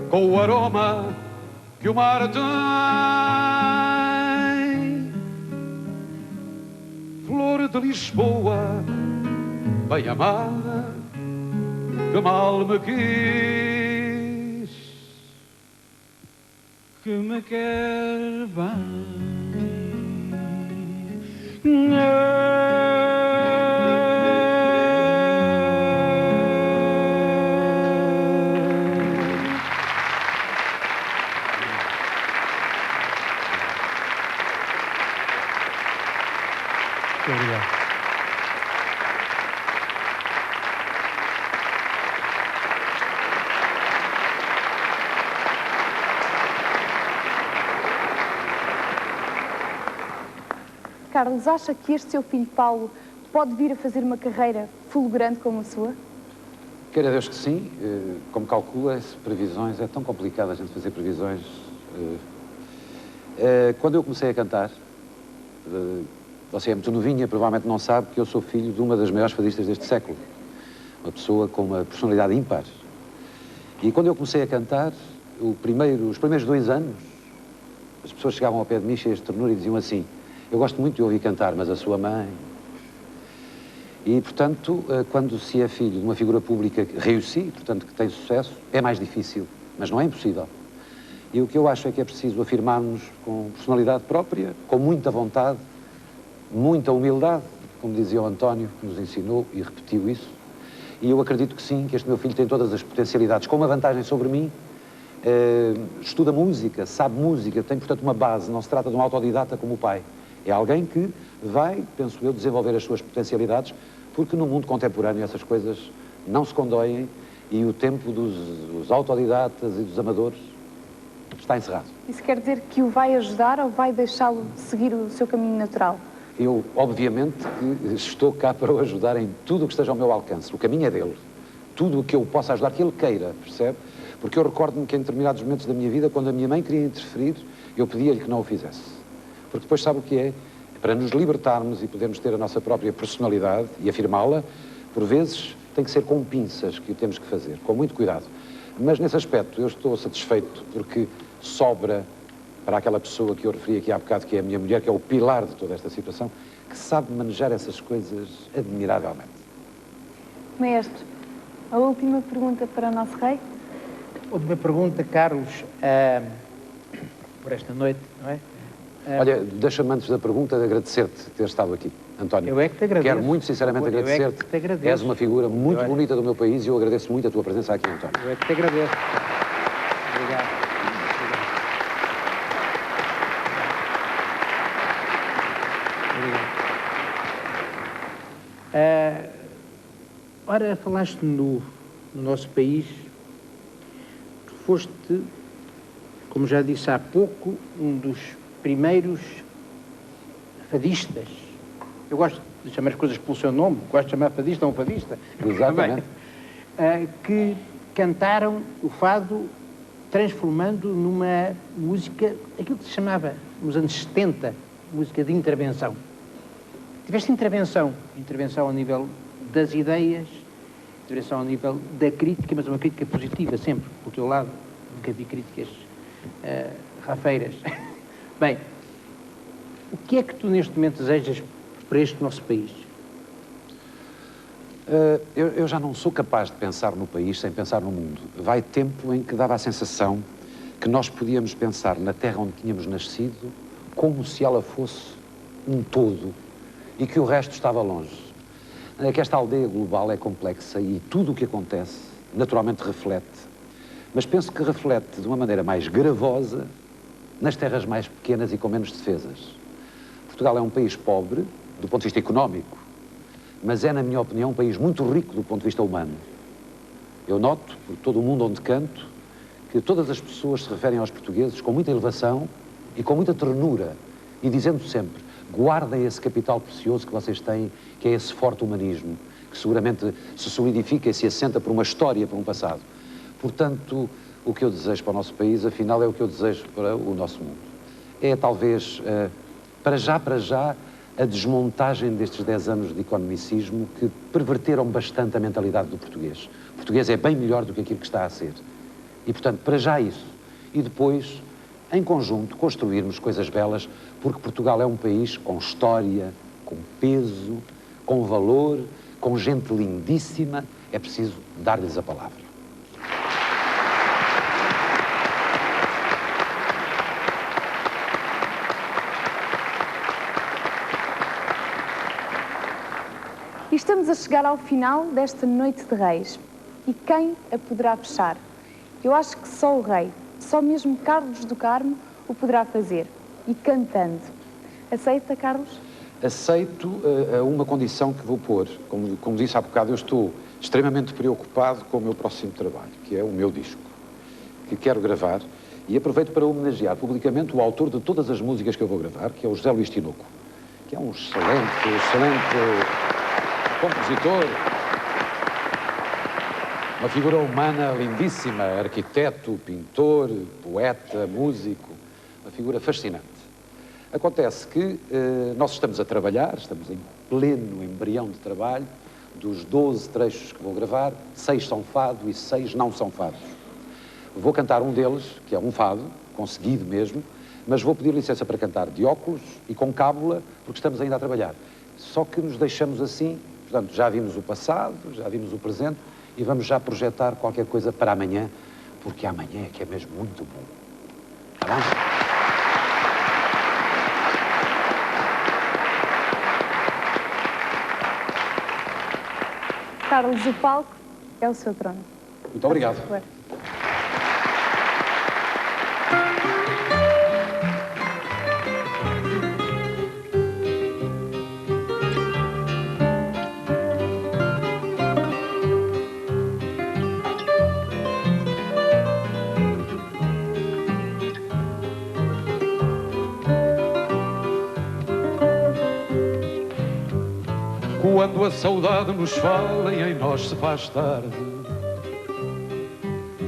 com o aroma que o mar tem. Flor de Lisboa, bem amada, que mal me quis, que me quer bem. Muito obrigado. Carlos, acha que este seu filho Paulo pode vir a fazer uma carreira fulgurante como a sua? Queira Deus que sim. Como calcula, previsões, é tão complicado a gente fazer previsões. Quando eu comecei a cantar, você é muito novinha, provavelmente não sabe que eu sou filho de uma das maiores fadistas deste século. Uma pessoa com uma personalidade ímpar. E quando eu comecei a cantar, os primeiros 2 anos, as pessoas chegavam ao pé de mim cheias de ternura e diziam assim: eu gosto muito de ouvir cantar, mas a sua mãe... E, portanto, quando se é filho de uma figura pública que réussit, portanto, que tem sucesso, é mais difícil, mas não é impossível. E o que eu acho é que é preciso afirmarmos com personalidade própria, com muita vontade, muita humildade, como dizia o António, que nos ensinou e repetiu isso. E eu acredito que sim, que este meu filho tem todas as potencialidades, com uma vantagem sobre mim. Estuda música, sabe música, tem, portanto, uma base, não se trata de um autodidata como o pai. É alguém que vai, penso eu, desenvolver as suas potencialidades, porque no mundo contemporâneo essas coisas não se condoem e o tempo dos autodidatas e dos amadores está encerrado. Isso quer dizer que o vai ajudar ou vai deixá-lo seguir o seu caminho natural? Eu, obviamente, que estou cá para o ajudar em tudo o que esteja ao meu alcance. O caminho é dele. Tudo o que eu possa ajudar, que ele queira, percebe? Porque eu recordo-me que em determinados momentos da minha vida, quando a minha mãe queria interferir, eu pedia-lhe que não o fizesse. Porque depois sabe o que é? Para nos libertarmos e podermos ter a nossa própria personalidade e afirmá-la, por vezes tem que ser com pinças que o temos que fazer, com muito cuidado. Mas nesse aspecto eu estou satisfeito porque sobra para aquela pessoa que eu referi aqui há bocado, que é a minha mulher, que é o pilar de toda esta situação, que sabe manejar essas coisas admiravelmente. Mestre, a última pergunta para o nosso rei. A última pergunta, Carlos, por esta noite, não é? Olha, deixa-me antes da pergunta de agradecer-te ter estado aqui, António. Eu é que te agradeço. Quero muito sinceramente agradecer-te. Eu é que te agradeço. És uma figura muito bonita do meu país e eu agradeço muito a tua presença aqui, António. Eu é que te agradeço. Obrigado. Obrigado. Ora, falaste no nosso país, tu foste, como já disse há pouco, um dos primeiros fadistas. Eu gosto de chamar as coisas pelo seu nome, gosto de chamar fadista a um fadista. Exatamente. Que cantaram o fado transformando numa música, aquilo que se chamava, nos anos 70, música de intervenção. Tiveste intervenção ao nível das ideias, intervenção ao nível da crítica, mas uma crítica positiva, sempre, do teu lado. Nunca vi críticas rafeiras. Bem, o que é que tu neste momento desejas para este nosso país? Eu já não sou capaz de pensar no país sem pensar no mundo. Vai tempo em que dava a sensação que nós podíamos pensar na terra onde tínhamos nascido como se ela fosse um todo e que o resto estava longe. É que esta aldeia global é complexa e tudo o que acontece naturalmente reflete, mas penso que reflete de uma maneira mais gravosa nas terras mais pequenas e com menos defesas. Portugal é um país pobre do ponto de vista económico, mas é, na minha opinião, um país muito rico do ponto de vista humano. Eu noto, por todo o mundo onde canto, que todas as pessoas se referem aos portugueses com muita elevação e com muita ternura, e dizendo sempre, guardem esse capital precioso que vocês têm, que é esse forte humanismo, que seguramente se solidifica e se assenta por uma história, por um passado. Portanto, o que eu desejo para o nosso país, afinal, é o que eu desejo para o nosso mundo. É, talvez, para já, a desmontagem destes 10 anos de economicismo que perverteram bastante a mentalidade do português. O português é bem melhor do que aquilo que está a ser. E, portanto, para já isso. E depois, em conjunto, construirmos coisas belas, porque Portugal é um país com história, com peso, com valor, com gente lindíssima. É preciso dar-lhes a palavra. E estamos a chegar ao final desta Noite de Reis. E quem a poderá fechar? Eu acho que só o rei, só mesmo Carlos do Carmo o poderá fazer. E cantando. Aceita, Carlos? Aceito uma condição que vou pôr. Como disse há bocado, eu estou extremamente preocupado com o meu próximo trabalho, que é o meu disco, que quero gravar. E aproveito para homenagear publicamente o autor de todas as músicas que eu vou gravar, que é o José Luís Tinoco, que é um excelente compositor, uma figura humana lindíssima, arquiteto, pintor, poeta, músico, uma figura fascinante. Acontece que nós estamos a trabalhar, estamos em pleno embrião de trabalho, dos 12 trechos que vou gravar, 6 são fado e 6 não são fados. Vou cantar um deles, que é um fado, conseguido mesmo, mas vou pedir licença para cantar de óculos e com cábula, porque estamos ainda a trabalhar. Só que nos deixamos assim. Portanto, já vimos o passado, já vimos o presente e vamos já projetar qualquer coisa para amanhã, porque amanhã é que é mesmo muito bom. Está bem? Carlos, o palco é o seu trono. Muito obrigado. Quando a saudade nos fala e em nós se faz tarde,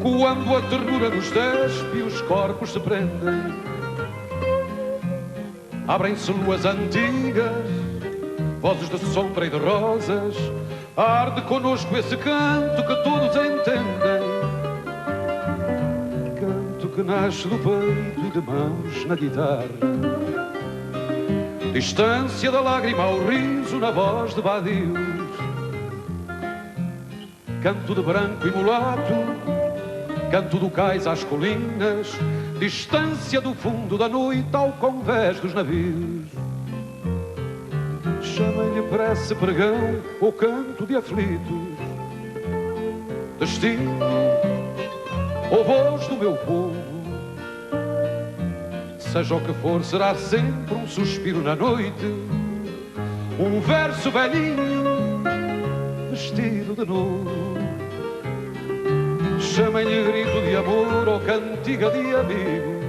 quando a ternura nos despe e os corpos se prendem, abrem-se luas antigas, vozes de sombra e de rosas, arde conosco esse canto que todos entendem, canto que nasce do peito e de mãos na guitarra, distância da lágrima ao riso na voz de vadios, canto de branco e mulato, canto do cais às colinas, distância do fundo da noite ao convés dos navios. Chamem-lhe prece, pregão ou canto de aflitos, destino ou voz do meu povo. Seja o que for, será sempre um suspiro na noite, um verso velhinho vestido de novo. Chamem-lhe grito de amor ou cantiga de amigo,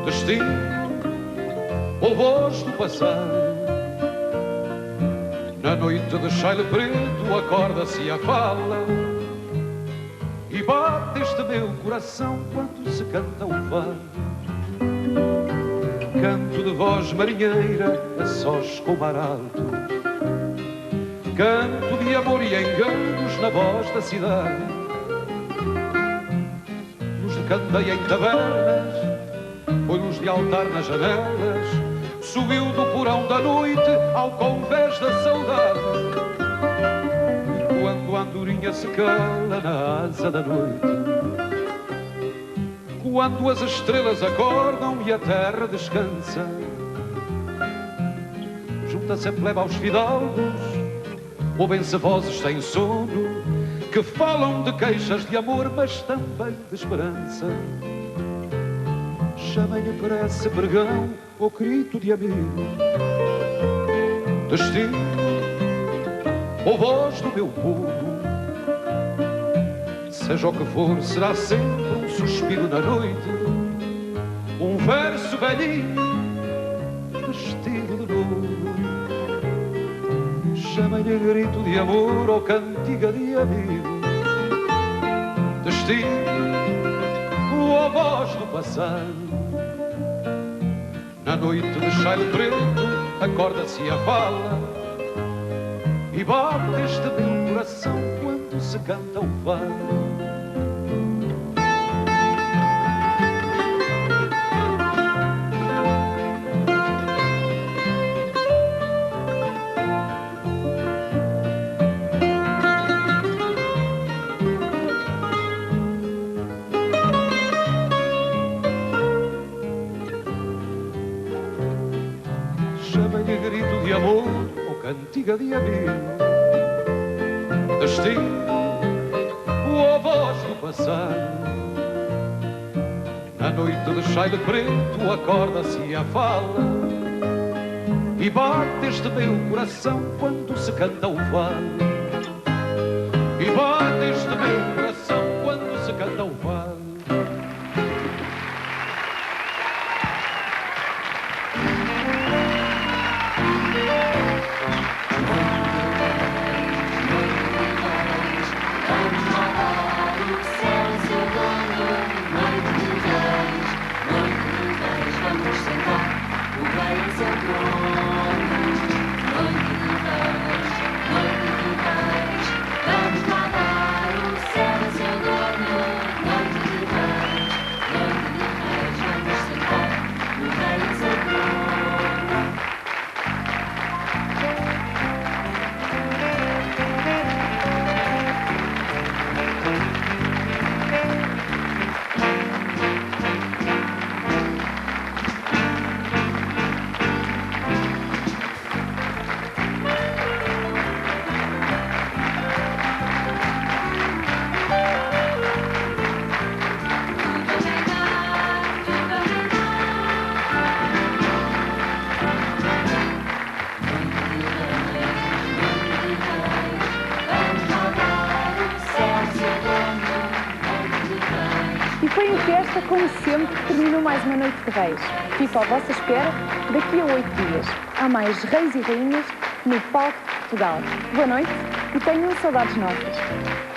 destino ou voz do passado. Na noite de chale preto acorda-se a fala, e bate este meu coração quando se canta o fado. Canto de voz marinheira a sós com o mar alto, canto de amor e enganos na voz da cidade. Luz de candeia em tabernas, olhos de altar nas janelas, subiu do porão da noite ao convés da saudade. Quando a andorinha se cala na asa da noite, quando as estrelas acordam e a terra descansa, junta-se a plebe aos fidalgos, ouvem-se vozes sem sono que falam de queixas de amor, mas também de esperança. Chamem-lhe prece, pregão ou grito de amigo, destino ou voz do meu povo. Seja o que for, será sempre um suspiro na noite, um verso velhinho vestido de novo. Chamem-lhe grito de amor ou cantiga de amigo, destino ou a voz do passado. Na noite de chaile preto acorda-se a fala e bate este meu coração quando se canta o fado. Chamem-lhe grito de amor ou cantiga de amigo, destino ou a voz do passado. Na noite de chaile preto acorda-se a fala e bate este meu coração quando se canta o fado. E bate este meu coração quando se canta o fado. E foi em festa, como sempre, que terminou mais uma noite de reis. Fico à vossa espera daqui a 8 dias. Há mais reis e rainhas no palco de Portugal. Boa noite e tenham saudades nossas.